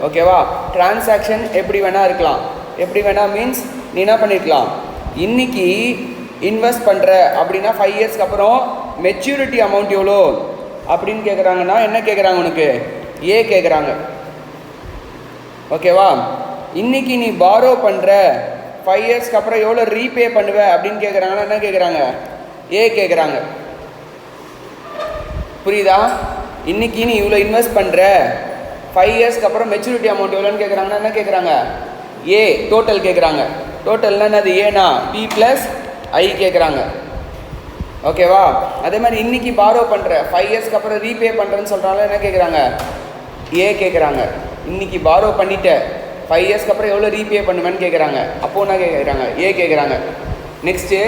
ஓகேவா. டிரான்சாக்ஷன் எப்படி வேணால் இருக்கலாம். எப்படி வேணால் மீன்ஸ் நீ என்ன பண்ணிக்கலாம், இன்றைக்கி இன்வெஸ்ட் பண்ணுற அப்படின்னா 5 இயர்ஸ்க்கு அப்புறம் மெச்சூரிட்டி அமௌண்ட் எவ்வளோ அப்படின்னு கேட்குறாங்கன்னா என்ன கேட்குறாங்க, உனக்கு ஏ கேட்குறாங்க. ஓகேவா. இன்றைக்கி நீ பாரோ பண்ணுற 5 இயர்ஸ்க்கு அப்புறம் எவ்வளோ ரீபே பண்ணுவ அப்படின்னு கேட்குறாங்கன்னா என்ன கேட்குறாங்க, ஏ கேட்குறாங்க. புரியுதா. இன்றைக்கி நீ இவ்வளோ இன்வெஸ்ட் பண்ணுற 5 இயர்ஸ்க்கு அப்புறம் மெச்சூரிட்டி அமௌண்ட் எவ்வளோன்னு கேட்குறாங்கன்னா என்ன கேட்குறாங்க, ஏ டோட்டல் கேட்குறாங்க. டோட்டல்னா என்னது, ஏனா பி ப்ளஸ் ஐ கேட்குறாங்க. ஓகேவா. அதே மாதிரி இன்றைக்கி பாரோ பண்ணுற 5 இயர்ஸ்க்கு அப்புறம் ரீபே பண்ணுறேன்னு சொல்கிறாங்க, என்ன கேட்குறாங்க, ஏ கேட்குறாங்க. இன்றைக்கி பாரோ பண்ணிவிட்ட 5 இயர்ஸ்க்கு அப்புறம் எவ்வளோ ரீபே பண்ணுவேன்னு கேட்குறாங்க. அப்போது என்ன கேட்குறாங்க, ஏ கேட்குறாங்க. நெக்ஸ்ட்டு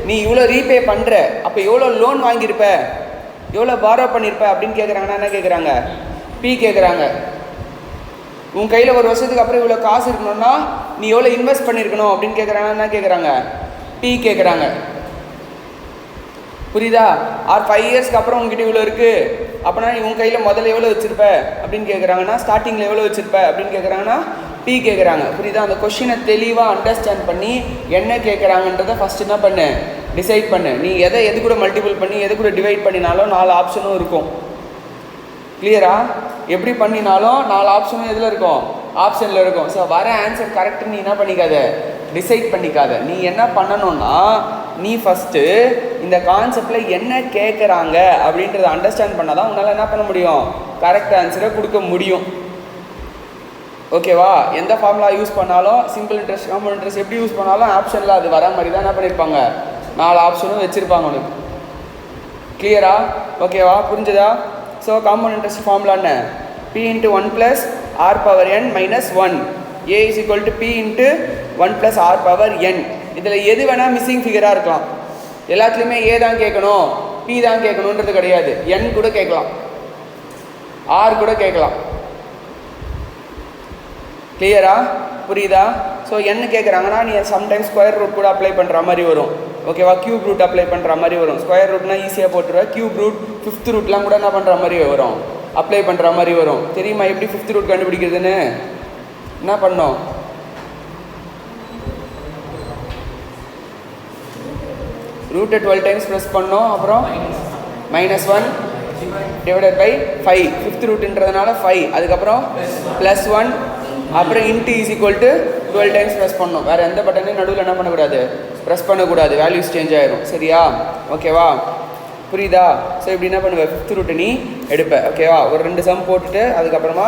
நீ இவ்வளோ ரீபே பண்ணுற, அப்போ எவ்வளோ லோன் வாங்கியிருப்ப, எவ்வளோ பாரோ பண்ணியிருப்ப அப்படின்னு கேட்குறாங்கன்னா என்ன கேட்குறாங்க, பி கேட்குறாங்க. உன் கையில் ஒரு வருஷத்துக்கு அப்புறம் இவ்வளோ காசு இருக்கணும்னா நீ எவ்வளோ இன்வெஸ்ட் பண்ணியிருக்கணும் அப்படின்னு கேட்குறாங்கன்னா என்ன கேட்குறாங்க, பி கேட்குறாங்க. புரியுதா. ஆர் 5 இயர்ஸ்க்கு அப்புறம் உங்ககிட்ட இவ்வளோ இருக்குது அப்படின்னா நீ உன் கையில் முதல்ல எவ்வளோ வச்சுருப்ப அப்படின்னு கேட்குறாங்கன்னா ஸ்டார்டிங்கில் எவ்வளோ வச்சுருப்ப அப்படின்னு கேட்குறாங்கன்னா பி கேட்குறாங்க. புரியுதா. அந்த கொஷினை தெளிவாக அண்டர்ஸ்டாண்ட் பண்ணி என்ன கேட்குறாங்கன்றதை ஃபஸ்ட்டு என்ன பண்ணு, டிசைட் பண்ணு. நீ எது கூட மல்டிபிள் பண்ணி எது கூட டிவைட் பண்ணினாலும் 4 ஆப்ஷனும் இருக்கும். கிளியரா. எப்படி பண்ணினாலும் 4 ஆப்ஷனும் எதில் இருக்கும், ஆப்ஷனில் இருக்கும். ஸோ வர ஆன்சர் கரெக்டு நீ என்ன பண்ணிக்காத, டிசைட் பண்ணிக்காத. நீ என்ன பண்ணணும்னா நீ ஃபஸ்ட்டு இந்த கான்செப்டில் என்ன கேட்குறாங்க அப்படின்றத அண்டர்ஸ்டாண்ட் பண்ணால் தான் உன்னால் என்ன பண்ண முடியும், கரெக்ட் ஆன்சரை கொடுக்க முடியும். ஓகேவா. எந்த ஃபார்முலா யூஸ் பண்ணாலும் சிம்பிள் இன்ட்ரெஸ்ட் காம்பவுண்ட் இன்ட்ரெஸ்ட் எப்படி யூஸ் பண்ணாலும் ஆப்ஷனில் அது வர மாதிரி தான் என்ன பண்ணியிருப்பாங்க, 4 ஆப்ஷனும் வச்சுருப்பாங்க உனக்கு. கிளியரா. ஓகேவா. புரிஞ்சுதா. ஸோ காம்பவுண்ட் இன்ட்ரெஸ்ட் ஃபார்முலா என்ன, P into 1 + r⁻n - 1 a = p into 1 + r⁻n. இதில் எது வேணால் மிஸ்ஸிங் ஃபிகராக இருக்கலாம். எல்லாத்துலேயுமே ஏ தான் கேட்கணும் பி தான் கேட்கணுன்றது கிடையாது. n கூட கேட்கலாம், ஆர் கூட கேட்கலாம். கிளியரா. புரியுதா. ஸோ என்ன கேட்குறாங்கன்னா நீ சம்டைம்ஸ் ஸ்கொயர் ரூட் கூட அப்ளை பண்ணுற மாதிரி வரும். ஓகேவா. கியூப் ரூட் அப்ளை பண்ணுற மாதிரி வரும். ஸ்கொயர் ரூட்னா ஈஸியாக போட்டுருவேன். கியூப் ரூட் 5th ரூட்லாம் கூட என்ன பண்ணுற மாதிரி வரும், அப்ளை பண்ணுற மாதிரி வரும். தெரியுமா எப்படி 5th ரூட் கண்டுபிடிக்கிறதுன்னு? என்ன பண்ணோம், ரூட்டை 12 டைம்ஸ் ப்ரெஸ் பண்ணோம். அப்புறம் -1 / 5 5th ரூட்டுன்றதுனால 5, அதுக்கப்புறம் +1, அப்புறம் இன்ட்டு = 12 டைம்ஸ் ப்ரெஸ் பண்ணோம். வேறு எந்த பட்டனையும் நடுவில் என்ன பண்ணக்கூடாது, ப்ரெஸ் பண்ணக்கூடாது. வேல்யூஸ் சேஞ்ச் ஆகிடும். சரியா. ஓகேவா. புரியுதா. ஸோ இப்படி என்ன பண்ணுவேன், 5th ரூட்டு நீ எடுப்ப. ஓகேவா. ஒரு 2 சம் போட்டுட்டு அதுக்கப்புறமா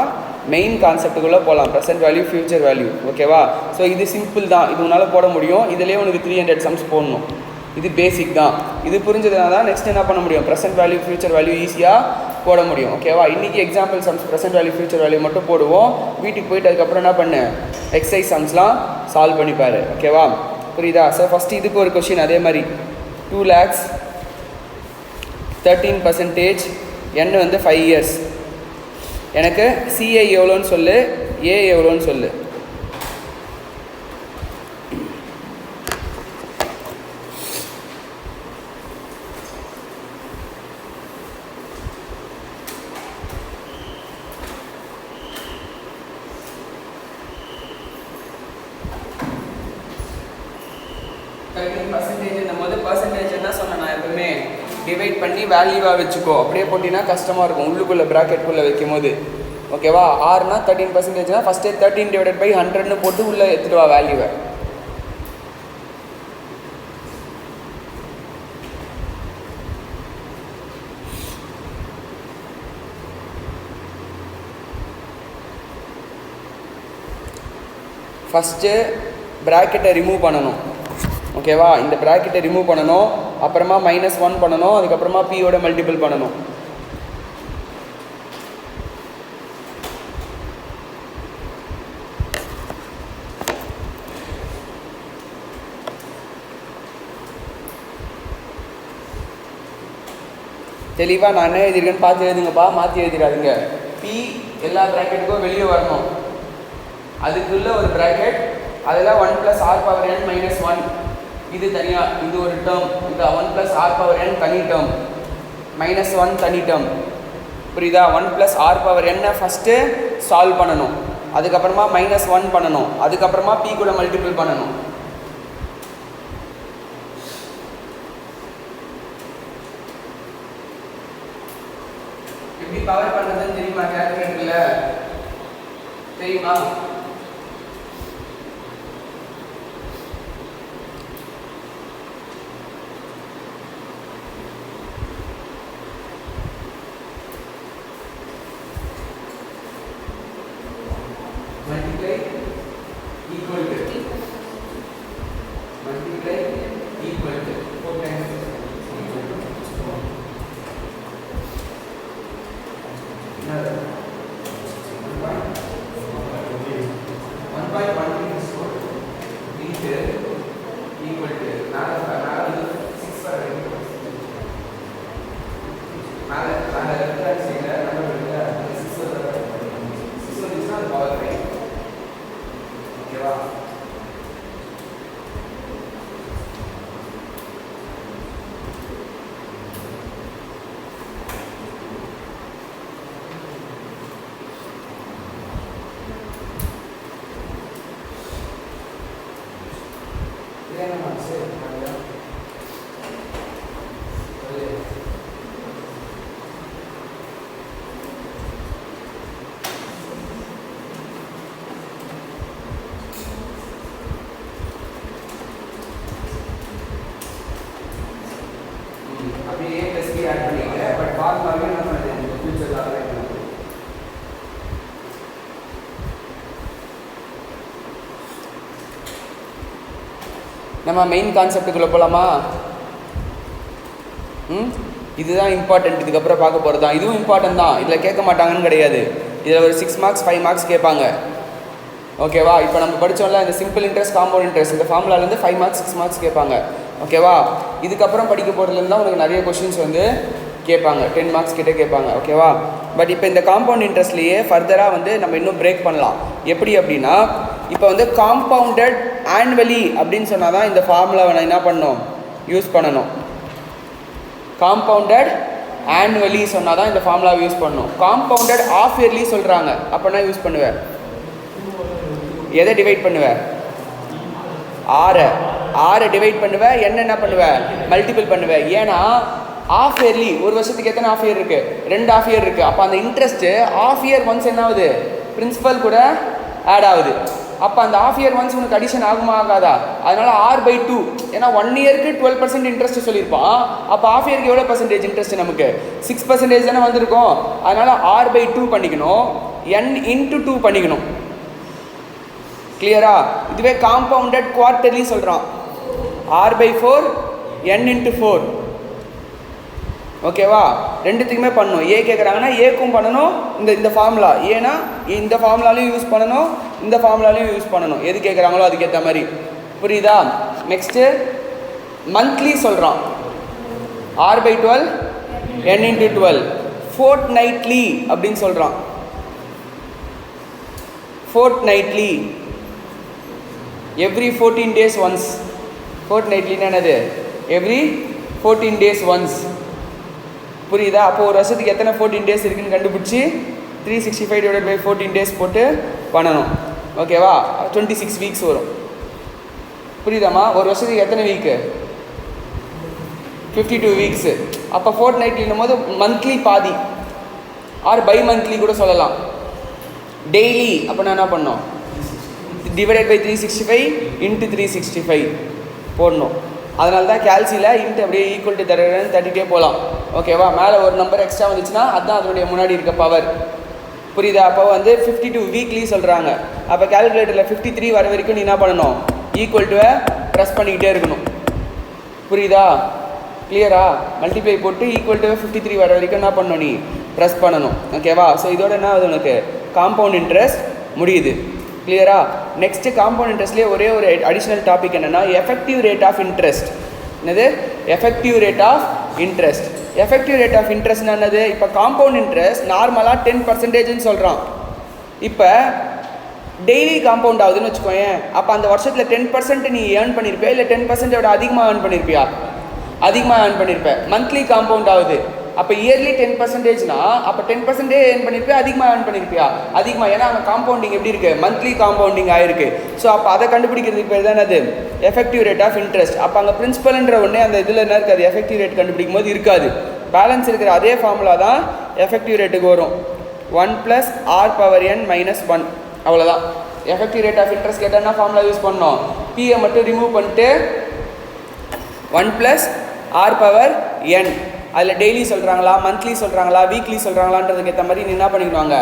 மெயின் கான்செப்ட்டுக்குள்ளே போகலாம், ப்ரெசென்ட் வேல்யூ ஃபியூச்சர் வேல்யூ. ஓகேவா. ஸோ இது சிம்பிள் தான், இது உன்னால் போட முடியும். இதுலேயே உனக்கு 300 சம்ஸ் போடணும். இது பேசிக் தான். இது புரிஞ்சதுனா தான் நெக்ஸ்ட் என்ன பண்ண முடியும், ப்ரெசென்ட் வேல்யூ ஃபியூச்சர் வேல்யூ ஈஸியாக போட முடியும். ஓகேவா. இன்றைக்கி example sums present value future value மட்டும் போடுவோம். வீட்டுக்கு போயிட்டு அதுக்கப்புறம் என்ன பண்ணு, எக்ஸசைஸ் சம்ஸ்லாம் சால்வ் பண்ணிப்பார். ஓகேவா. புரியுதா. ஸோ ஃபஸ்ட்டு இதுக்கு ஒரு கொஷின் அதே மாதிரி 2 lakhs 13%, n வந்து 5 years. எனக்கு சிஐ எவ்வளோன்னு சொல்லு, ஏ எவ்வளோன்னு சொல்லு. இந்த முதல் பர்சன்டேஜ் என்ன சொன்னேன் நான் எப்பவுமே, டிவைட் பண்ணி வேல்யூவாக வச்சுக்கோ. அப்படியே போட்டிங்கன்னா கஷ்டமாக இருக்கும் உள்ளுக்குள்ளே ப்ராக்கெட்டுக்குள்ளே வைக்கும் போது. ஓகேவா. ஆர்னா 13%, ஃபஸ்ட்டே 13 / 100ன்னு போட்டு உள்ளே எடுத்துகிட்டு வா வேல்யூவை. ஃபஸ்ட்டு ப்ராக்கெட்டை ரிமூவ் பண்ணணும். ஓகேவா. இந்த ப்ராக்கெட்டை ரிமூவ் பண்ணணும். அப்புறமா -1 பண்ணணும். அதுக்கப்புறமா பியோட மல்டிபிள் பண்ணணும். தெளிவாக நான் என்ன எழுதியிருக்கேன்னு பார்த்து எழுதுங்கப்பா, மாற்றி எழுதிடாதுங்க. பி எல்லா ப்ராக்கெட்டுக்கும் வெளியே வரணும். அதுக்குள்ளே ஒரு ப்ராக்கெட், அதில் 1 + r⁻n - 1 இது தனியாக, இது ஒரு டேர்ம். இந்த 1 + r⁻n தனி டேர்ம், -1 தனி டேர்ம். புரியுதா. 1 + r⁻n ஃபஸ்ட்டு சால்வ் பண்ணணும். அதுக்கப்புறமா -1 பண்ணணும், அதுக்கப்புறமா p கூட மல்டிபிள் பண்ணணும். எப்படி பவர் பண்ணுறதுன்னு தெரியுமா? கேல்குலேட்டர்ல தெரியுமா? multiply equal to multiply equal to 4 times another 1.164 meter equal to மேல 6 வர மேல லெஃப்ட் ஹேண்ட் சைடுல நம்பர் இருக்குல 6 வர 6 வந்துச்சுன்னா அது பவர் ரைட். ஓகேவா? அப்படியே ப்ளஸ் பி ஆட் பண்ணிங்க. பட் ஃபார்முலாவே என்ன பண்ணுது ஃபியூச்சர்ல அப்ளை பண்ணுது. நம்ம மெயின் கான்செப்ட்டுக்குள்ள போலாமா? இதுதான் இம்பார்ட்டன்ட். இதுக்கப்புறம் பார்க்க போகிறது தான். இதுவும் இம்பார்ட்டன்ட் தான், இதில் கேட்க மாட்டாங்கன்னு கிடையாது. இதில் ஒரு 6 மார்க்ஸ் 5 மார்க்ஸ் கேட்பாங்க. ஓகேவா? இப்போ நம்ம படித்தோம்ல இந்த சிம்பிள் இன்ட்ரெஸ்ட் காம்பவுண்ட் இன்ட்ரெஸ்ட், இந்த ஃபார்முலாலேருந்து 5 மார்க்ஸ் 6 மார்க்ஸ் கேட்பாங்க. ஓகேவா? இதுக்கப்புறம் படிக்க போகிறதுலேருந்து தான் உனக்கு நிறைய கொஷின்ஸ் வந்து கேட்பாங்க, 10 மார்க்ஸ் கிட்டே கேட்பாங்க. ஓகேவா? பட் இப்போ இந்த காம்பவுண்ட் இன்ட்ரெஸ்ட்லேயே ஃபர்தராக வந்து நம்ம இன்னும் பிரேக் பண்ணலாம். எப்படி அப்படின்னா, இப்போ வந்து காம்பவுண்டட் ஆனுவலி அப்படின்னு சொன்னால் தான் இந்த ஃபார்முலாவை நான் என்ன பண்ணணும், யூஸ் பண்ணணும். காம்பவுண்டட் ஆனுவலி சொன்னால் தான் இந்த ஃபார்முலாவை யூஸ் பண்ணணும். காம்பவுண்டட் ஆஃப் இயர்லி சொல்கிறாங்க, அப்போனா யூஸ் பண்ணுவேன். எதை டிவைட் பண்ணுவேன்? 6 டிவைட் பண்ணுவேன். என்ன பண்ணுவேன்? மல்டிபிள் பண்ணுவேன். ஏன்னா ஆஃப் இயர்லி ஒரு வருஷத்துக்கு எத்தனை ஆஃப் இயர் இருக்குது? 2 ஆஃப் இயர் இருக்குது. அப்போ அந்த இன்ட்ரெஸ்ட்டு ஆஃப் இயர் ஒன்ஸ் என்ன ஆகுது? பிரின்சிபல் கூட ஆட் ஆகுது. அப்போ அந்த ஆஃப் இயர் ஒன்ஸ் உனக்கு அடிஷன் ஆகுமா ஆகாதா? அதனால R/2. ஏன்னா 1 இயருக்கு 12% இன்ட்ரெஸ்ட் சொல்லியிருப்பான். அப்போ ஆஃப் இயருக்கு எவ்வளோ பர்சன்டேஜ் இன்ட்ரெஸ்ட்? நமக்கு 6% தானே வந்திருக்கும். அதனால R/2 பண்ணிக்கணும், n/2 பண்ணிக்கணும். கிளியரா? இதுவே காம்பவுண்டட் குவார்ட்டர்லி சொல்கிறான், R/4 n/4. ஓகேவா? ரெண்டுத்துக்குமே பண்ணணும். ஏ கேட்குறாங்கன்னா ஏக்கும் பண்ணணும், இந்த ஃபார்முலா ஏன்னா இந்த ஃபார்முலாலையும் யூஸ் பண்ணணும், இந்த ஃபார்முலாலையும் யூஸ் பண்ணணும். எது கேட்குறாங்களோ அதுக்கேற்ற மாதிரி. புரியுதா? நெக்ஸ்ட்டு மந்த்லி சொல்கிறான், R/12 n/12. ஃபோர்ட் நைட்லி அப்படின்னு சொல்கிறான். Fortnightly every 14 days once. ஃபோர்ட் நைட்லின்னு என்னது? Every 14 days once. புரியுதா? அப்போது ஒரு வருஷத்துக்கு எத்தனை 14 days இருக்குன்னு கண்டுபிடிச்சி 365 / 14 days போட்டு பண்ணணும். ஓகேவா? 26 வீக்ஸ் வரும். புரியுதாம்மா? ஒரு வருஷத்துக்கு எத்தனை வீக்கு? 52 வீக்ஸு. அப்போ ஃபோர்ட் நைட்லின்னும் போது மந்த்லி பாதி, ஆர் பை மந்த்லி கூட சொல்லலாம். டெய்லி அப்போ நான் என்ன பண்ணோம்? டிவைடட் பை 365 × 365 போடணும். அதனால தான் கேல்சியில் இன்ட்டு அப்படியே ஈக்குவல் டு தட்டிகிட்டே போகலாம். ஓகேவா? மேலே ஒரு நம்பர் எக்ஸ்ட்ரா வந்துச்சுன்னா அதுதான் அதனுடைய முன்னாடி இருக்க பவர். புரியுதா? அப்போ வந்து 52 வீக்லி சொல்கிறாங்க. அப்போ கேல்குலேட்டரில் 53 வர வரைக்கும் நீ என்ன பண்ணணும்? ஈக்குவல் டுவை ப்ரெஸ் பண்ணிக்கிட்டே இருக்கணும். புரியுதா? கிளியரா? மல்டிப்ளை போட்டு ஈக்குவல் டு 53 வர வரைக்கும் என்ன பண்ணணும்? நீ ப்ரெஸ் பண்ணணும். ஓகேவா? ஸோ இதோட என்ன ஆகுது உனக்கு? காம்பவுண்ட் இன்ட்ரெஸ்ட் முடியுது. கிளியரா? நெக்ஸ்ட்டு காம்பவுண்ட் இன்ட்ரெஸ்ட்லேயே ஒரே ஒரு அடிஷ்னல் டாபிக் என்னென்னா எஃபெக்டிவ் ரேட் ஆஃப் இன்ட்ரெஸ்ட். என்னது? Effective rate of interest. Effective rate of இன்ட்ரெஸ்ட்னா என்னது? இப்போ காம்பவுண்ட் இன்ட்ரெஸ்ட் நார்மலாக 10%ன்னு சொல்கிறான். இப்போ டெய்லி காம்பவுண்ட் ஆகுதுன்னு வச்சுக்கோங்க. அப்போ அந்த வருஷத்தில் 10% நீ ஏர்ன் பண்ணியிருப்பியா, இல்லை 10%ஓட அதிகமாக ஏர்ன் பண்ணியிருப்பியா? அதிகமாக ஏர்ன் பண்ணியிருப்பேன். மந்த்லி காம்பவுண்ட் ஆகுது, அப்போ இயர்லி 10%னா அப்போ 10% ஏர்ன் பண்ணியிருப்பியா, அதிகமாக ஏர்ன் பண்ணியிருப்பியா? அதிகமாக. ஏன்னா அங்கே காம்பவுண்டிங் எப்படி இருக்குது, மந்த்லி காம்பவுண்டிங் ஆயிருக்கு. ஸோ அப்போ அதை கண்டுபிடிக்கிறதுக்கு பேர் தானே அது எஃபெக்டிவ் ரேட் ஆஃப் இன்ட்ரெஸ்ட். அப்போ அங்கே பிரின்சிபல்ன்ற ஒன்றே அந்த இதில் என்ன இருக்காது, எஃபெக்டிவ் ரேட் கண்டுபிடிக்கும் போது இருக்காது. பேலன்ஸ் இருக்கிற அதே ஃபார்முலா தான் எஃபெக்டிவ் ரேட்டுக்கு வரும். 1 + r⁻n - 1. அவ்வளோதான். எஃபெக்டிவ் ரேட் ஆஃப் இன்ட்ரெஸ்ட் கேட்டால் ஃபார்முலா யூஸ் பண்ணோம், பியை மட்டும் ரிமூவ் பண்ணிட்டு 1 + r⁻n. அதில் டெய்லி சொல்கிறாங்களா, மந்த்லி சொல்கிறாங்களா, வீக்லி சொல்கிறாங்களான்றதுக்கு ஏற்ற மாதிரி நீ என்ன பண்ணிக்கணுவாங்க,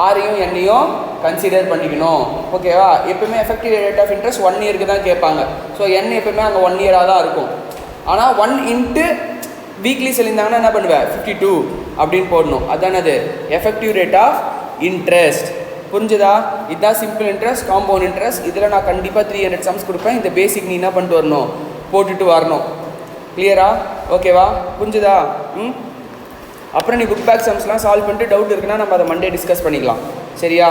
ஆரையும் எண்ணையும் கன்சிடர் பண்ணிக்கணும். ஓகேவா? எப்பவுமே எஃபெக்டிவ் ரேட் ஆஃப் இன்ட்ரெஸ்ட் 1 இயருக்கு தான் கேட்பாங்க. ஸோ என் எப்பவுமே அங்கே 1 இயராக தான் இருக்கும். ஆனால் 1 இன்ட்டு வீக்லி சொல்லியிருந்தாங்கன்னா என்ன பண்ணுவேன், 52 அப்படின்னு போடணும். அதுதானே அது எஃபெக்டிவ் ரேட் ஆஃப் இன்ட்ரெஸ்ட். புரிஞ்சுதா? இதுதான் சிம்பிள் இன்ட்ரெஸ்ட், காம்பவுண்ட் இன்ட்ரெஸ்ட். இதில் நான் கண்டிப்பாக 300 சம்ஸ் கொடுப்பேன். இந்த பேசிக் நீ என்ன பண்ணிட்டு வரணும், போட்டுட்டு வரணும். கிளியரா? ஓகேவா? புரிஞ்சுதா? அப்புறம் நீ புக் பேக் சம்ஸ்லாம் சால்வ் பண்ணிட்டு டவுட் இருக்குன்னா நம்ம அதை மண்டே டிஸ்கஸ் பண்ணிக்கலாம். சரியா?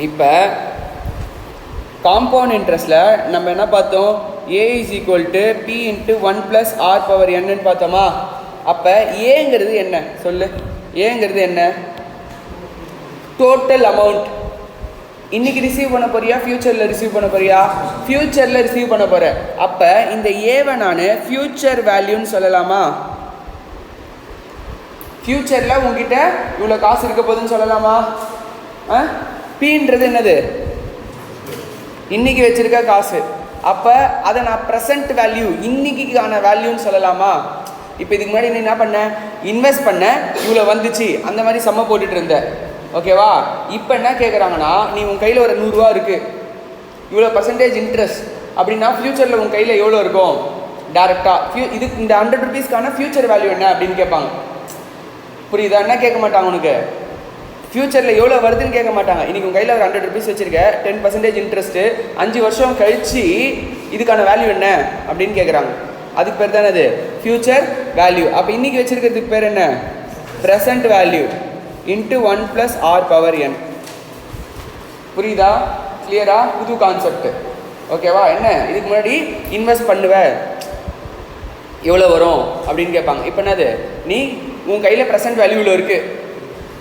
இப்போ காம்பவுண்ட் இன்ட்ரெஸ்ட்டில் நம்ம என்ன பார்த்தோம், A = P × 1 + r⁻n பார்த்தோமா? அப்போ ஏங்கிறது என்ன சொல்லு, ஏங்கிறது என்ன, டோட்டல் அமௌண்ட். இன்னைக்கு ரிசீவ் பண்ண போறியா, ஃபியூச்சரில் ரிசீவ் பண்ண போறியா? ஃபியூச்சரில் ரிசீவ் பண்ண போகிற. அப்போ இந்த ஏவை நான் ஃபியூச்சர் வேல்யூன்னு சொல்லலாமா? ஃபியூச்சரில் உங்ககிட்ட இவ்வளோ காசு இருக்க போதுன்னு சொல்லலாமா? பீன்றது என்னது, இன்னைக்கு வச்சிருக்க காசு. அப்போ அதை நான் ப்ரெசன்ட் வேல்யூ, இன்னைக்கான வேல்யூன்னு சொல்லலாமா? இப்போ இதுக்கு முன்னாடி நீ என்ன பண்ண, இன்வெஸ்ட் பண்ண, இவ்வளோ வந்துச்சு, அந்த மாதிரி சம்ம போட்டுட்டு இருந்த. ஓகேவா? இப்போ என்ன கேட்குறாங்கன்னா, நீ உன் கையில் ஒரு 100 ரூபா இருக்குது, இவ்வளோ % இன்ட்ரெஸ்ட் அப்படின்னா ஃப்யூச்சரில் உன் கையில் எவ்வளோ இருக்கும் டேரெக்டாக. இதுக்கு இந்த 100 rupeesக்கான ஃப்யூச்சர் வேல்யூ என்ன அப்படின்னு கேட்பாங்க. புரியுதா? என்ன கேட்க மாட்டாங்க, உனக்கு ஃப்யூச்சரில் எவ்வளோ வருதுன்னு கேட்க மாட்டாங்க. இன்றைக்கி உங்கள் கையில் ஒரு 100 rupees வச்சுருக்க, 10% இன்ட்ரெஸ்ட்டு, 5 வருஷம் கழித்து இதுக்கான வேல்யூ என்ன அப்படின்னு கேட்குறாங்க. அதுக்கு பேர் தானே அது ஃப்யூச்சர் வேல்யூ. அப்போ இன்றைக்கி வச்சுருக்கிறதுக்கு பேர் என்ன, ப்ரெசன்ட் வேல்யூ × 1 + r⁻n. புரியுதா? கிளியரா? புது கான்செப்ட். ஓகேவா? என்ன இதுக்கு முன்னாடி இன்வெஸ்ட் பண்ணுவேன் எவ்வளோ வரும் அப்படின்னு கேட்பாங்க. இப்போ என்னது, நீ உன் கையில் ப்ரெசன்ட் வேல்யூவில் இருக்குது,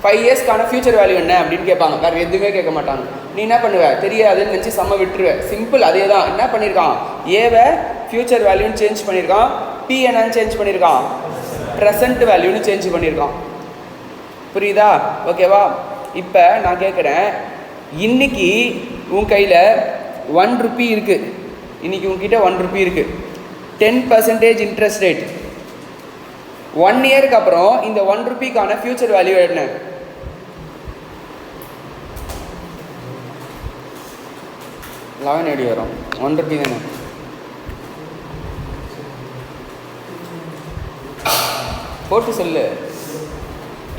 5 இயர்ஸ்க்கான ஃபியூச்சர் வேல்யூ என்ன அப்படின்னு கேட்பாங்க. வேறு எதுவுமே கேட்க மாட்டாங்க. நீ என்ன பண்ணுவ, தெரியாதுன்னு நினச்சி செம்ம விட்டுருவேன். சிம்பிள். அதே தான் என்ன பண்ணியிருக்கான், ஏவை ஃபியூச்சர் வேல்யூன்னு சேஞ்ச் பண்ணியிருக்கான், பி என்னன்னு சேஞ்ச் பண்ணியிருக்கான், ப்ரெசன்ட் வேல்யூன்னு சேஞ்ச் பண்ணியிருக்கான். புரியுதா? ஓகேவா? இப்போ நான் கேட்குறேன், இன்னைக்கு உன் கையில் 1 rupee இருக்குது, இன்றைக்கி உங்ககிட்ட 1 rupee இருக்குது, 10% இன்ட்ரெஸ்ட் ரேட். 1 இயருக்கு அப்புறம் இந்த 1 rupeeக்கான ஃபியூச்சர் வேல்யூ என்ன? 11 எப்படி வரும்? 1 rupee தானே. போட்டு சொல்லு.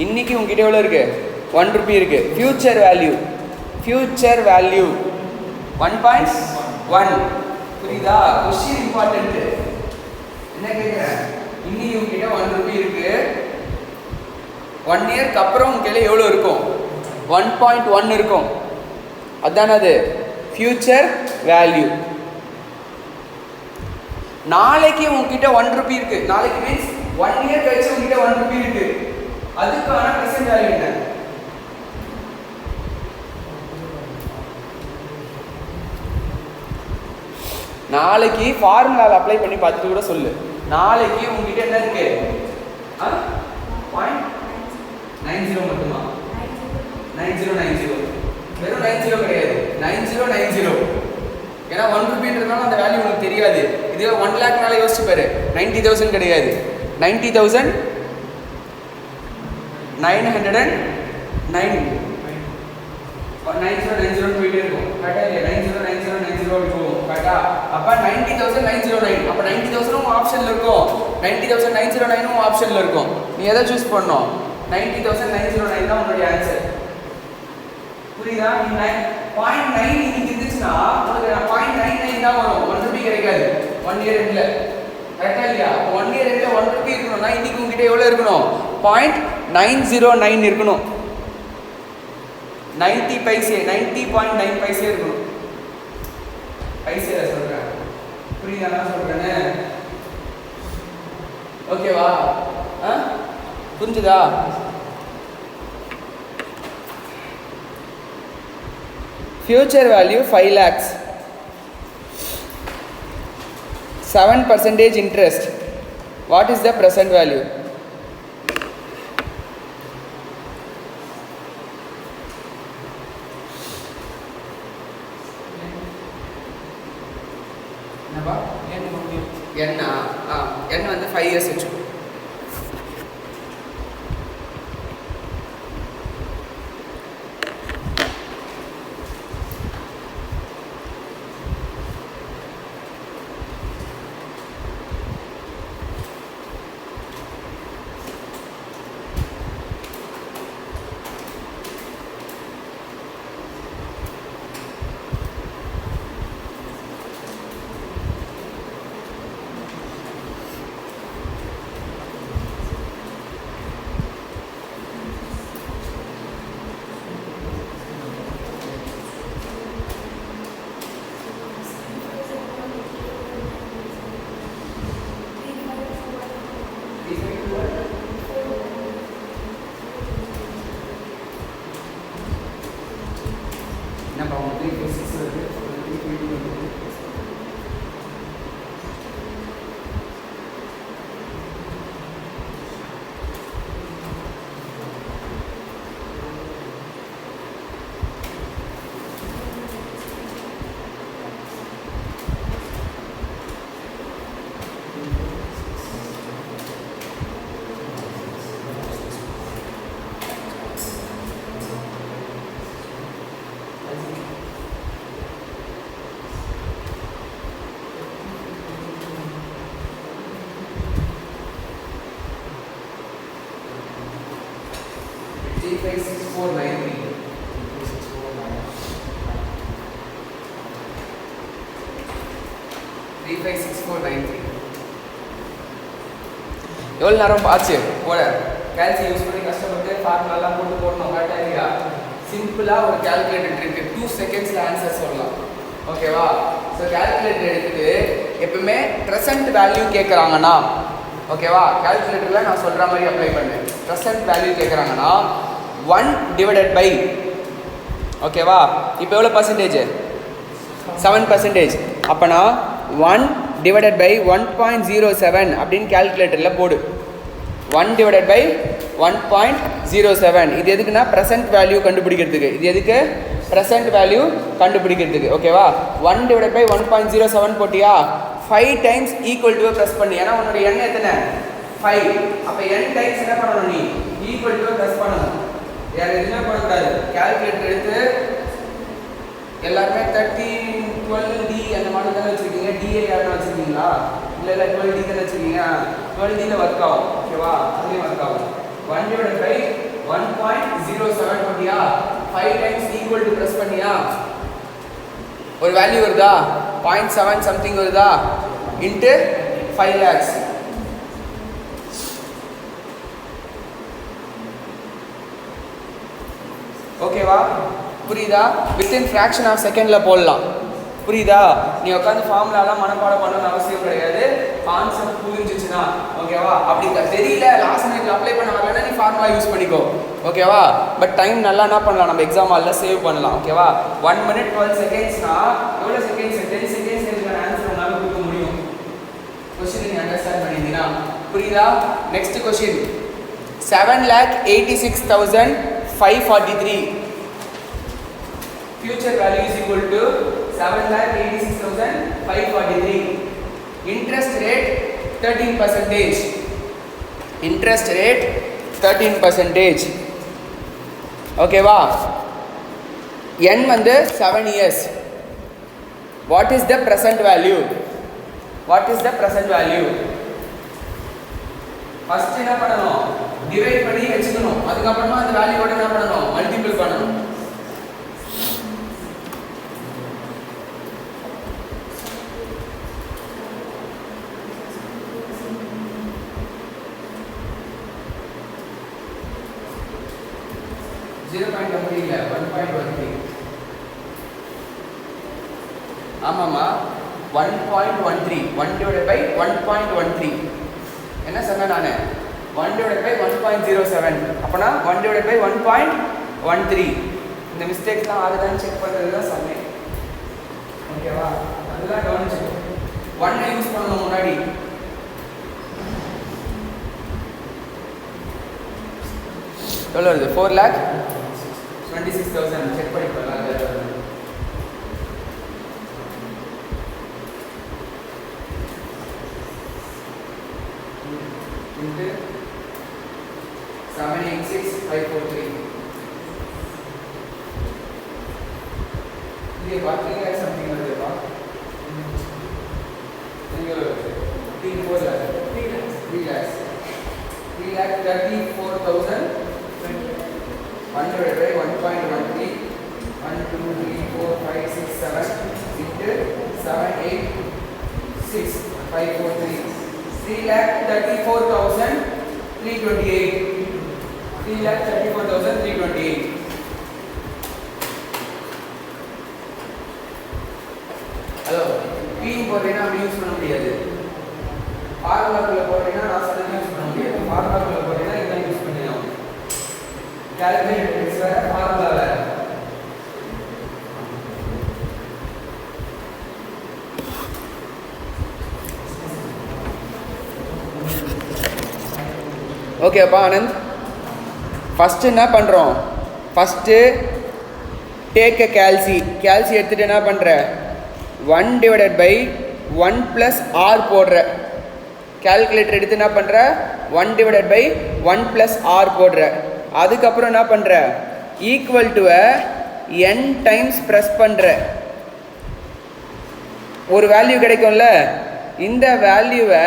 இன்னைக்கு உங்ககிட்ட எவ்வளோ இருக்குது, 1 rupee இருக்குது. Future value 1.1. புரியுதா? Question important. என்ன கேட்குறேன், இன்னைக்கு உங்ககிட்ட 1 rupee இருக்குது, 1 இயருக்கு அப்புறம் உங்க கையில் எவ்வளோ இருக்கும், 1.1 இருக்கும். அதுதானே அது ஃபியூச்சர் வேல்யூ. நாளைக்கு உங்ககிட்ட 1 rupee இருக்குது, நாளைக்கு மீன்ஸ் 1 இயர் கழிச்சு உங்ககிட்ட 1 rupee இருக்குது, அதுக்கான ப்ரெசன்ட் வேல்யூ என்ன? நாளைக்கு ஃபார்முலாவில் அப்ளை பண்ணி பார்த்துட்டு கூட சொல்லு. நாளைக்கு உங்ககிட்ட என்ன இருக்கு, 0.90 மட்டுமா, 9090, வெறும் 90 கிடையாது, 9090. ஏன்னா 1 rupeeன்றதுனால அந்த வேல்யூ உனக்கு தெரியாது. இதுவே 1 lakhனால யோசிச்சு பாரு, 90,000 கிடையாது, 90,909 9090 போயிட்டே இருக்கும். கரெக்டா இல்லையா? 909090 அப்படி போகும். கரெக்டா? அப்போ 90,909. அப்போ 90,000 ஆப்ஷனில் இருக்கும், 90,909 ஆப்ஷனில் இருக்கும். நீ எதை சூஸ் பண்ணணும்? 90,909 தான் உன்னுடைய ஆன்சர். புரியுதா? நீ 0.9 இன்னைக்கு இருந்துச்சுன்னா உனக்கு 0.99 தான் வரும், 1 rupee கிடைக்காது 1 இயர் எண்ட்ல. கரெக்டா இல்லையா? 1 இயர் எண்ட்ல 1 rupee இருக்கணும்னா இன்னைக்கு உங்ககிட்ட எவ்வளோ இருக்கணும், 0.909 இருக்கணும். 90 பைசே, 90.9 பைசே இருக்கணும். பைசேல சொல்றேன், புரியுதா நான் சொல்றேன்னு? ஓகேவா? புரிஞ்சுதா? Future value 5 lakhs, 7% interest. What is the present value? n வந்து 5 years வச்சு. எவ்வளோ நேரம் ஆச்சு போல கேல்சி யூஸ் பண்ணி கஷ்டப்பட்டு ஃபார்முலாலாம் போட்டு போடணும். கரெக்டாக இல்லையா? சிம்பிளாக ஒரு கேல்குலேட்டர் இருக்குது, 2 secondsல ஆன்சர் சொல்லலாம். ஓகேவா? ஸோ கேல்குலேட்டர் எடுத்துட்டு எப்பவுமே ப்ரெசன்ட் வேல்யூ கேட்குறாங்கன்னா, ஓகேவா, கேல்குலேட்டரில் நான் சொல்கிற மாதிரி அப்ளை பண்ணேன். ப்ரெசன்ட் வேல்யூ கேட்குறாங்கன்னா 1 divided by, ஓகேவா, இப்போ எவ்வளோ பர்சன்டேஜ்? 7%. அப்போனா 1 divided by 1.07 அப்படின்னு கேல்குலேட்டரில் போடு. 1 divided by 1.07. இது எதுக்குன்னா ப்ரெசன்ட் வேல்யூ கண்டுபிடிக்கிறதுக்கு. இது எதுக்கு? ப்ரெசன்ட் வேல்யூ கண்டுபிடிக்கிறதுக்கு. ஓகேவா? 1 divided by 1.07 போட்டியா, 5 times equal to ப்ரெஸ் பண்ணி. ஏன்னா உன்னோட எண் எத்தனை? 5. அப்போ n டைம்ஸ் என்ன பண்ணணும்? நீ ஈக்குவல் டு ப்ரெஸ் பண்ணணும். வேறு எதுவுமே பண்ணக்கூடாது. கேல்குலேட்டர் எடுத்து எல்லாருமே 13, 12D அந்த மாதிரி தானே வச்சுருக்கீங்க. டிஏ யாருன்னு வச்சுருக்கீங்களா? இல்லை 12D தானே வச்சுருக்கீங்க. 12Dயில் ஒர்க் ஆகும். ஓகேவா? அதுலேயும் ஒர்க் ஆகும். 1 divided by 1.07 பண்ணியா, 5 times equal to ப்ரெஸ் பண்ணியா, ஒரு வேல்யூ வருதா? 0.7 சம்திங் வருதா? Into 5 lakhs. ஓகேவா? புரியுதா? வித்தின் ஃப்ராக்ஷன் ஆஃப் செகண்டில் போடலாம். புரியுதா? நீ உட்காந்து ஃபார்முலாலாம் மனப்பாடம் பண்ணணும்னு அவசியம் கிடையாது. கான்செப்ட் புரிஞ்சிச்சுன்னா, ஓகேவா? அப்படி தெரியல, லாஸ்ட் மினிட்ல அப்ளை பண்ண வரலன்னா நீ ஃபார்முலா யூஸ் பண்ணிக்கோ. ஓகேவா? பட் டைம் நல்லா என்ன பண்ணலாம், நம்ம எக்ஸாம் ஹாலில் சேவ் பண்ணலாம். ஓகேவா? 1 minute 12 secondsனா எவ்வளோ செகண்ட்ஸ்? 10 seconds இதுக்கான ஆன்சர் உங்களால் கொடுக்க முடியும். கொஸ்டின் நீ அண்டர்ஸ்டாண்ட் பண்ணியிருந்தீங்கன்னா புரியுதா? Next question, 7,86,543. Future value is equal to 7,86,543. Interest rate 13%. Interest rate 13%. ஓகேவா? n வந்து 7 years. What is the present value? What is the present value? First என்ன பண்ணணும்? டிவைட் பண்ணி வச்சுக்கணும். அதுக்கப்புறமா அந்த வேல்யூவோட என்ன பண்ணணும்? மல்டிபிள் பண்ணணும். ஆமாம்மா, 1.13. 1 divided by 1.13. என்ன சொன்னேன் நான்? 1 divided by 1.07 அப்பனா 1 divided by 1.13 இந்த மிஸ்டேக்ஸ்லாம் ஆகுதான்னு செக் பண்ணுறது தான் சம்மே. ஓகேவா? அதெல்லாம் கவனிச்சுக்கோ. 1 யூஸ் பண்ணணும் முன்னாடி. எவ்வளோ வருது? 4,26,000 செக் பண்ணி போடலாம். into 786,543. ये बात नहीं है समथिंग कर देगा. ये 3 lakh 34,000 1 divided by 1.13 1 2 3 4 5 6 7 into 7 8 6 5 4 3 3,34,328 3,34,328. Hello been போடுறீங்கன்னா அப்படி யூஸ் பண்ண முடியாது. ஃபார்முலாக்குள்ள போடுறீங்கன்னா நான் சொன்னது யூஸ் பண்ண முடியாது. ஃபார்முலாக்குள்ள போடுறீங்கன்னா இதான் யூஸ் பண்ணிடலாம். கால்குலேட்டர் வேற ஃபார்முலா வேற. ஓகேப்பா ஆனந்த், ஃபஸ்ட்டு என்ன பண்ணுறோம்? ஃபஸ்ட்டு டேக் அ கேல்சி எடுத்துகிட்டு என்ன பண்ணுற? 1 divided by 1 plus r போடுற. கால்குலேட்டர் எடுத்து என்ன பண்ணுற? 1 divided by 1 plus r போடுற. அதுக்கப்புறம் என்ன பண்ணுற? Equal to n times press பண்ணுற. ஒரு வேல்யூ கிடைக்கும்ல, இந்த வேல்யூவை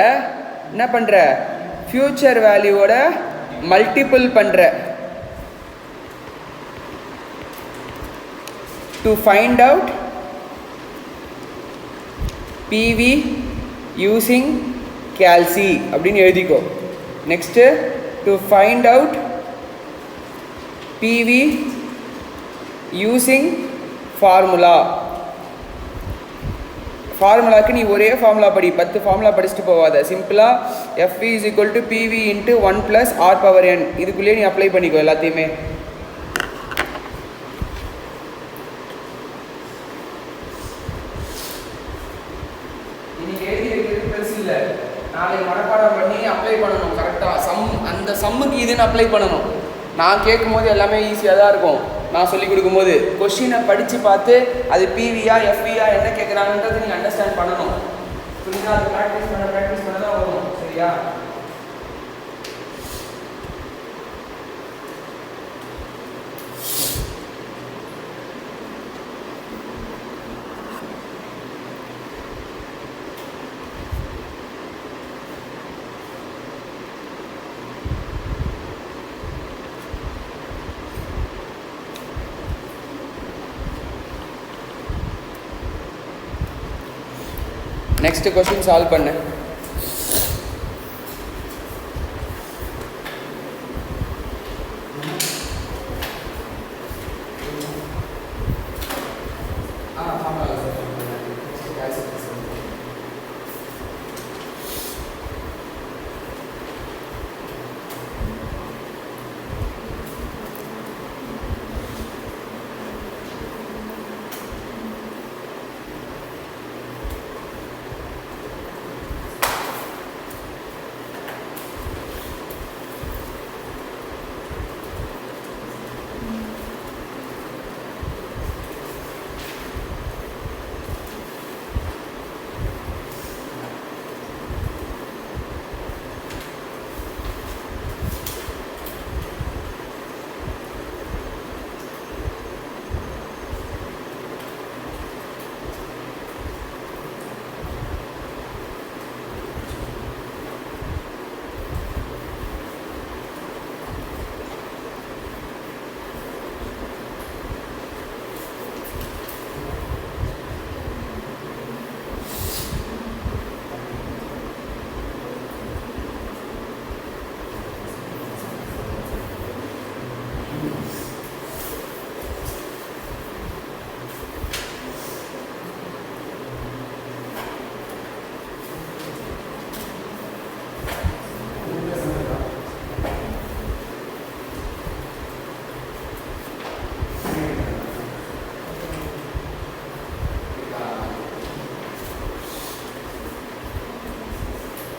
என்ன பண்ணுற? ஃபியூச்சர் வேல்யூவோட மல்டிபிள் பண்ணுற. To find out PV using calci அப்படின்னு எழுதிக்கோ. Next to find out PV using formula. ஃபார்முலாவுக்கு நீ ஒரே ஃபார்முலா படி, 10 ஃபார்முலா படிச்சுட்டு போவாத. சிம்பிளாக FV is equal to PV into 1 plus R power n இதுக்குள்ளேயே நீ அப்ளை பண்ணிக்கோ எல்லாத்தையுமே. இன்னைக்கு எழுதி வைக்கிறது பெருசு இல்லை, நாளைக்கு மனப்பாடம் பண்ணி அப்ளை பண்ணணும் கரெக்டாக. அந்த சம்முக்கு இதுன்னு அப்ளை பண்ணணும். நான் கேட்கும் போது எல்லாமே ஈஸியாக தான் இருக்கும். நான் சொல்லிக் கொடுக்கும்போது கொஷினை படித்து பார்த்து அது பிவியா எஃப்வியா என்ன கேட்குறாங்கன்றது நீங்கள் அண்டர்ஸ்டாண்ட் பண்ணணும். புரியுதா? அது ப்ராக்டிஸ் பண்ண தான் வரும். சரியா? நெக்ஸ்ட் கொஸ்டின் சால்வ் பண்ணு.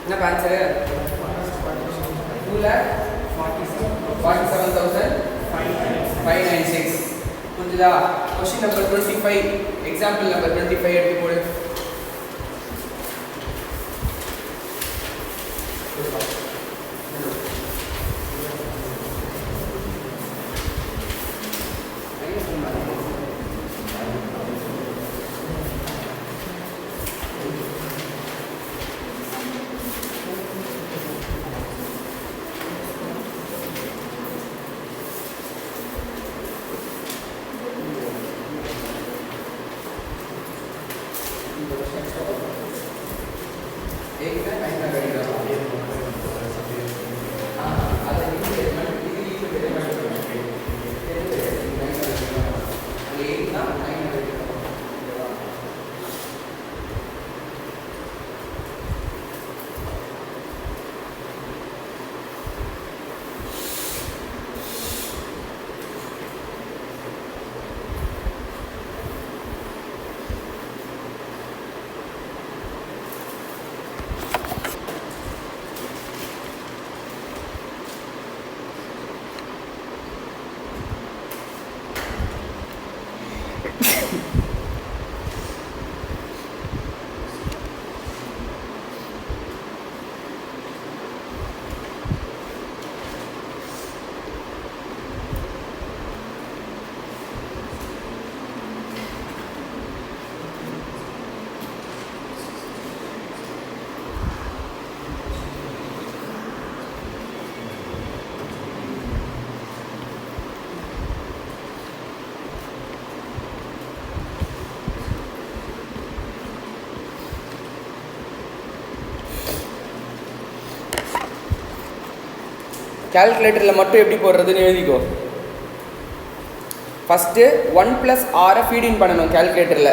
என்ன ஆன்சரு 2,47,596. புரிஞ்சுதா? கொஸ்டின் நம்பர் 25, எக்ஸாம்பிள் நம்பர் 25 எடுத்து போடு. கால்குலேட்டரில் மட்டும் எப்படி போடுறதுன்னு எழுதிக்கோ. ஃபஸ்ட்டு 1 + r ஃபீட் இன் பண்ணணும் கால்குலேட்டரில்.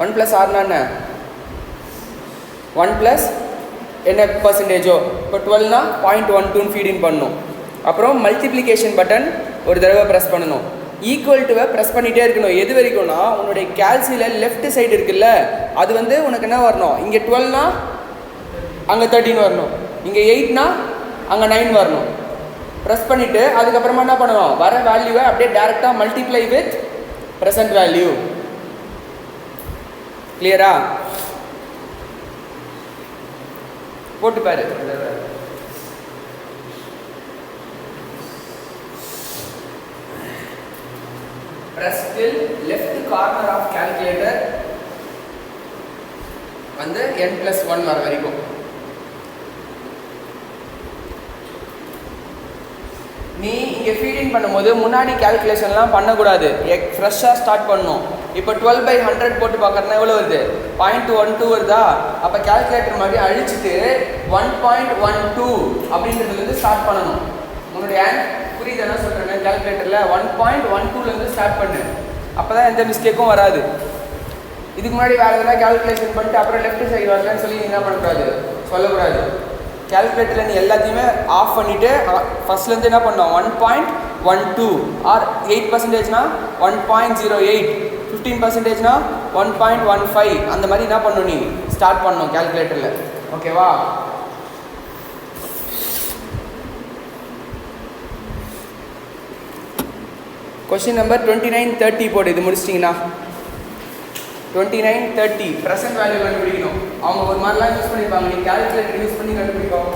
1 + r என்ன? 1 + என்ன பர்சன்டேஜோ, இப்போ 12னா 0.12 ஃபீட் இன் பண்ணணும். அப்புறம் மல்டிப்ளிகேஷன் பட்டன் ஒரு தடவை ப்ரெஸ் பண்ணணும். ஈக்குவல் டுவை ப்ரெஸ் பண்ணிகிட்டே இருக்கணும். எது வரைக்கும்னா உன்னுடைய கேல்சியில் லெஃப்ட் சைடு இருக்குல்ல, அது வந்து உனக்கு என்ன வரணும், இங்கே 12னா அங்கே 13 வரணும், இங்கே 8னா அங்கே 9 வரணும். ப்ரெஸ் பண்ணிவிட்டு அதுக்கப்புறமா என்ன பண்ணணும், வர வேல்யூவை அப்படியே டேரெக்டாக மல்டிப்ளை வித் ப்ரெசன்ட் வேல்யூ. கிளியரா? போட்டு பாரு. Press till left corner of calculator வந்து n+1 வர வரைக்கும். நீ இங்கே ஃபீடிங் பண்ணும்போது முன்னாடி கேல்குலேஷன்லாம் பண்ணக்கூடாது, ஃப்ரெஷ்ஷாக ஸ்டார்ட் பண்ணணும். இப்போ 12/100 போட்டு பார்க்குறதுனா எவ்வளோ வருது? 0.12 வருதா? அப்போ கேல்குலேட்டர் மாதிரி அழிச்சிட்டு 1.12 அப்படின்றதுலேருந்து ஸ்டார்ட் பண்ணணும். உன்னுடைய புரியுது என்ன சொல்கிறேன்? கேல்குலேட்டரில் 1.12லேருந்து ஸ்டார்ட் பண்ணு, அப்போ தான் எந்த மிஸ்டேக்கும் வராது. இதுக்கு முன்னாடி வேறு எதனா கேல்குலேஷன் பண்ணிட்டு அப்புறம் லெஃப்ட் சைடு வரலன்னு சொல்லி என்ன பண்ணக்கூடாது, சொல்லக்கூடாது. கேல்குலேட்டரில் நீ எல்லாத்தையுமே ஆஃப் பண்ணிவிட்டு ஃபஸ்ட்லேருந்து என்ன பண்ணோம், 1.12 ஆர் 8%னா 1.08, 15%னா 1.15 அந்த மாதிரி என்ன பண்ணணும், நீ ஸ்டார்ட் பண்ணணும் கேல்குலேட்டரில். ஓகேவா? கொஸ்டின் நம்பர் 29, 30 போடு. இது முடிச்சிட்டிங்கன்னா 29, 30 ப்ரெசன்ட் வேல்யூ கண்டுபிடிக்கணும். அவங்க ஒரு மாதிரிலாம் யூஸ் பண்ணியிருப்பாங்க, நீ கேல்குலேட்டர் யூஸ் பண்ணி கண்டுபிடிப்போம்.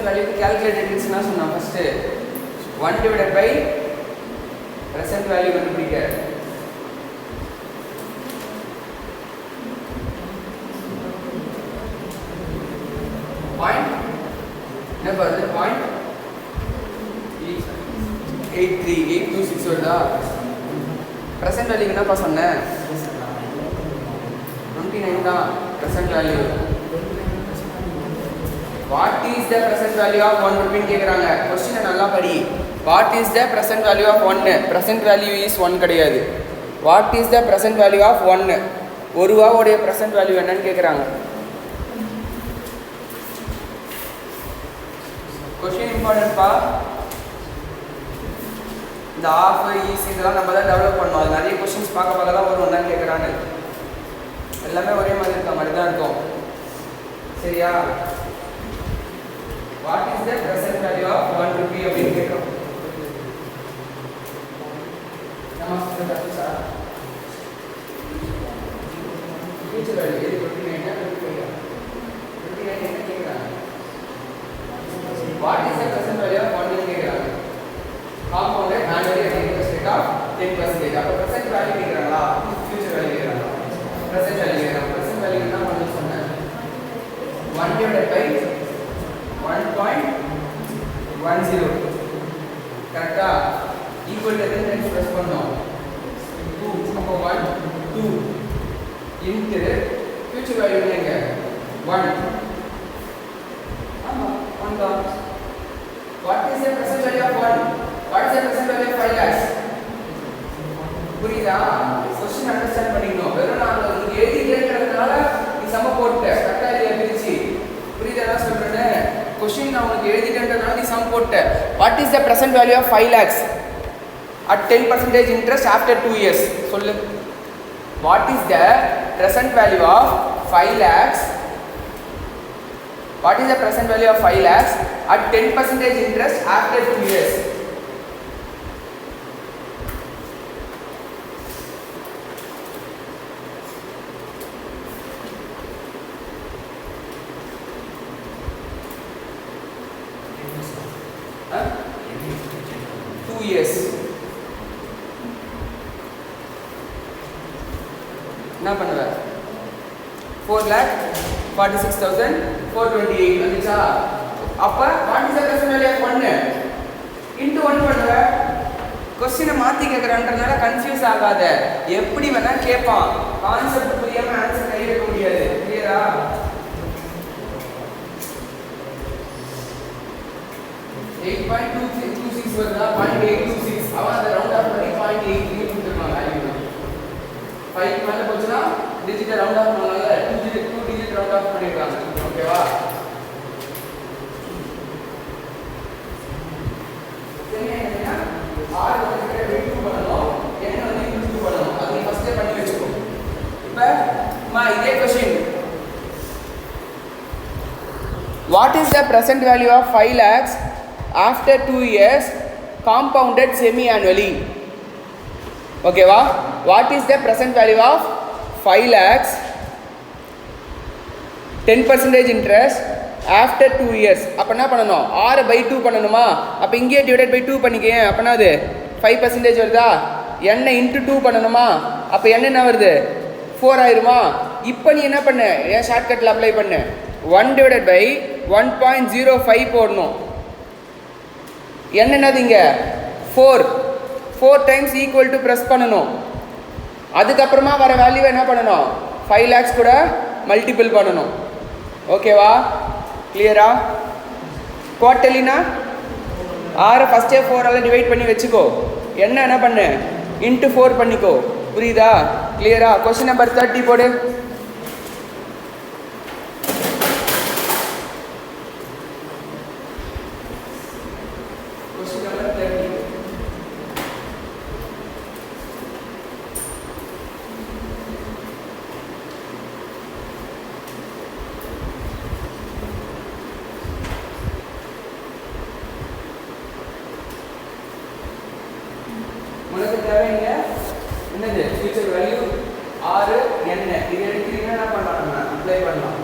present value calculated என்ன சொன்னா first 1 divided by present value கண்டுபிடிக்க பாயிண்ட் என்ன வருது பாயிண்ட் 83826 வருதா present value என்னப்பா சொன்னேன் 29 தான் present value. What is the present value of 1 அப்படின்னு கேக்குறாங்க. क्वेश्चन நல்லா படி. What is the present value of 1? present value is 1 கிடையாது. What is the present value of 1? ஒரு ரூபாயோட present value என்னன்னு கேக்குறாங்க. क्वेश्चन இம்பார்ட்டன்ட் பா. இந்த ஆஃப் ஈஸ் இதெல்லாம் நம்ம தான் டெவலப் பண்ணோம். அது நிறைய क्वेश्चंस பார்க்க தான் வரும் என்னன்னு கேக்குறாங்க. எல்லாமே ஒரே மாதிரி இருக்க மாதிரி தான் இருக்கும். சரியா? What is the present value of 1 rupee அப்படின்னு கேக்குறோம். நம்ம சொல்றதா ஃபியூச்சர் வேல்யூ இது 29 என்ன கேக்குறாங்க. What is the present value of 1 ன்னு கேக்குறாங்க. compounded annually at interest rate of 10%. அப்ப present value கேக்குறாங்களா ஃபியூச்சர் வேல்யூ கேக்குறாங்களா. present value கேக்குறாங்க. present value என்ன பண்ணனும் சொன்னேன் 1 divided by 1.10 கரெக்ட்டா ஈக்குவல் டு எத்தனை டைம்ஸ் பிரஸ் பண்ணோம் 2 அப்ப 1 2 இன்டு ஃபியூச்சர் வேல்யூ என்னங்க 1 ஆமா 1 தான். what is the present value of 1? what is the present value of 5 lakhs? புரியுதா? क्वेश्चन அண்டர்ஸ்டாண்ட் பண்ணிக்கணும். வெறும் நான் உங்களுக்கு எழுதி கேட்கறதுனால நீ சம போட்ட கரெக்ட்டா இல்லையா பிரிச்சி புரியுதா நான் சொல்றேன். क्वेश्चन நான் உங்களுக்கு எழுதிட்டேன்றதால நீ சம் போட்ட. what is the present value of 5 lakhs at 10% interest after 2 years? சொல்லு. what is the present value of 5 lakhs? what is the present value of 5 lakhs at 10% interest after 2 years? என்ன பண்ணுவ 4,46,428 வந்துச்சா. அப்ப what is the present value of 1 into 1 பண்ணுவ. Question மாத்தி கேக்குறான்றனால confuse ஆகாத. எப்படி வேணா கேட்பான். கான்செப்ட் புரியாம ஆன்சர் கை வைக்க முடியாது. கிளியரா? 8.226 வருதா 0.826 அவன் அத ரவுண்ட் ஆஃப் பண்ணி 0.83 கொடுத்துருக்காங்க வேல்யூ. 5 மேல போச்சுனா டிஜிட் ரவுண்ட் ஆஃப் பண்ணாங்க 2 டிஜிட் ரவுண்ட் ஆஃப் பண்ணிருக்காங்க. ஓகேவா? சரியா? r வந்து வெயிட் 2 பண்ணனும், n வந்து இன்டு 2 பண்ணனும். அது நீ ஃபர்ஸ்டே பண்ணி வெச்சுக்கோ. இப்போ இதே question what is the present value of 5 lakhs after 2 years compounded semi annually? okay va what is the present value of 5 lakhs 10% interest after 2 years? அப்ப என்ன பண்ணனும் r by 2 பண்ணனுமா. அப்ப இங்கே டிவைடட் by 2 பண்ணிக்கேன். அப்பனா அது 5% வருதா. n into 2 பண்ணனுமா. அப்ப n என்ன வருது 4 ஆயிருமா. இப்போ நீ என்ன பண்ண ஏன் ஷார்ட்கட்ல அப்ளை பண்ண 1 divided by 1.05 போடணும். n என்னது இங்க 4 times equal to press பண்ணனும். அதுக்கு அப்புறமா வர வேல்யூ என்ன பண்ணனும் 5 lakhs கூட மல்டிபிள் பண்ணனும். ஓகேவா? கிளியரா? குவார்ட்டர்லினா r ஃபர்ஸ்டே 4 ஆல டிவைட் பண்ணி வெச்சுக்கோ. என்ன பண்ணு into 4 பண்ணிக்கோ. புரியுதா? கிளியரா? क्वेश्चन நம்பர் 30 போடு. உனக்கு தேவைங்க என்னது ஃபியூச்சர் வேல்யூ r n இது எடுத்தீங்கன்னா என்ன பண்ணலாம் நம்ம அப்ளை பண்ணலாம்.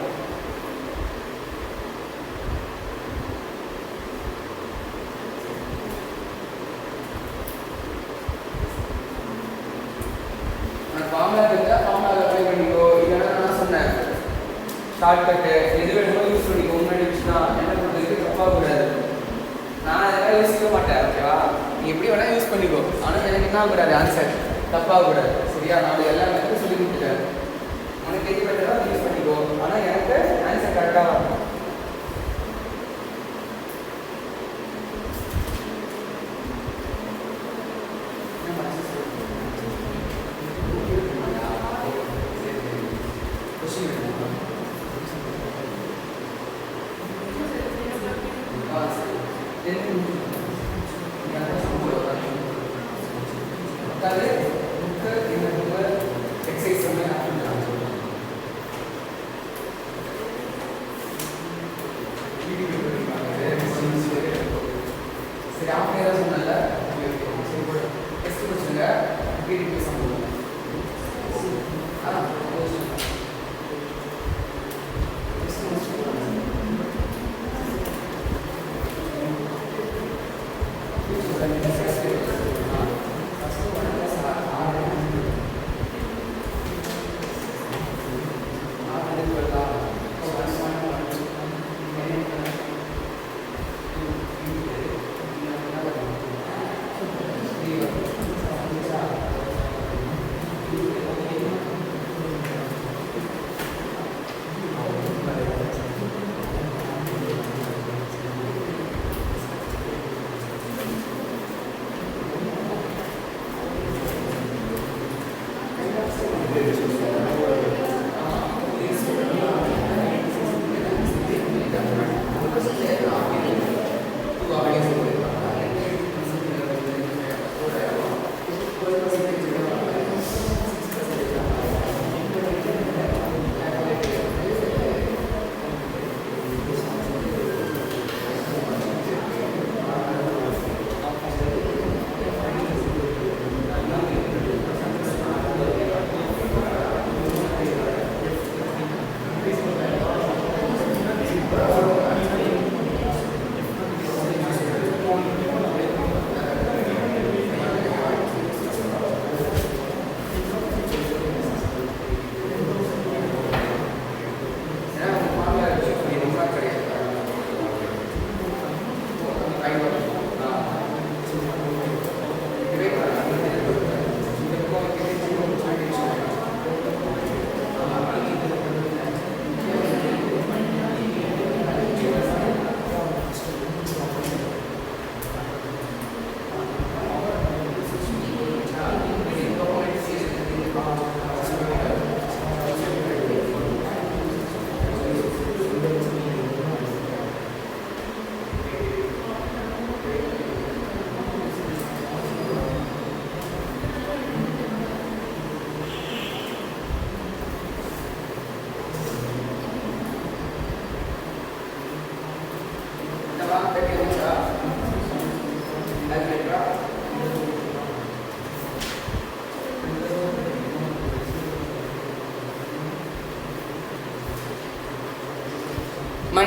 ஷார்ட்கட்டு எது வேணுமோ யூஸ் பண்ணிக்கோ. முன்னாடி வச்சுனா என்ன பண்ணுறதுக்கு தப்பாக கூடாது. நான் அதெல்லாம் யோசிக்க மாட்டேன். ஓகேவா, நீ எப்படி வேணால் யூஸ் பண்ணிக்கோ. ஆனால் எனக்கு என்ன கூடாது, ஆன்சர் தப்பாக கூடாது. சரியா, நான் எல்லாம் எனக்கு சொல்லி கொடுத்துட்டேன். உனக்கு எது பெட்டராக யூஸ் பண்ணிக்கோ, ஆனால் எனக்கு ஆன்சர் கரெக்டாக வரணும்.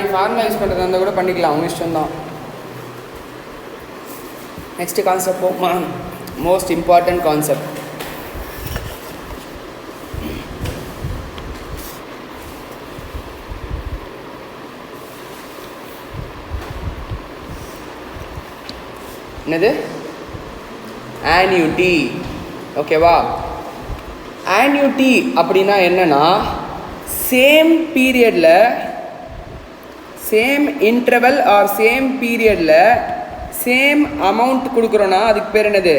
நீ ஃபார்முலா யூஸ் பண்ணுறதா இருந்தால் கூட பண்ணிக்கலாம், அவங்க இஷ்டம் தான். நெக்ஸ்ட் கான்செப்ட் போமா, மோஸ்ட் இம்பார்ட்டன்ட் கான்செப்ட். என்னது? ஆன்யூட்டி. ஓகேவா, ஆன்யூட்டி அப்படின்னா என்னன்னா, சேம் பீரியடில் சேம் இன்டர்வல் ஆர் சேம் பீரியடில் சேம் அமௌண்ட் கொடுக்குறோன்னா அதுக்கு பேர் என்னது?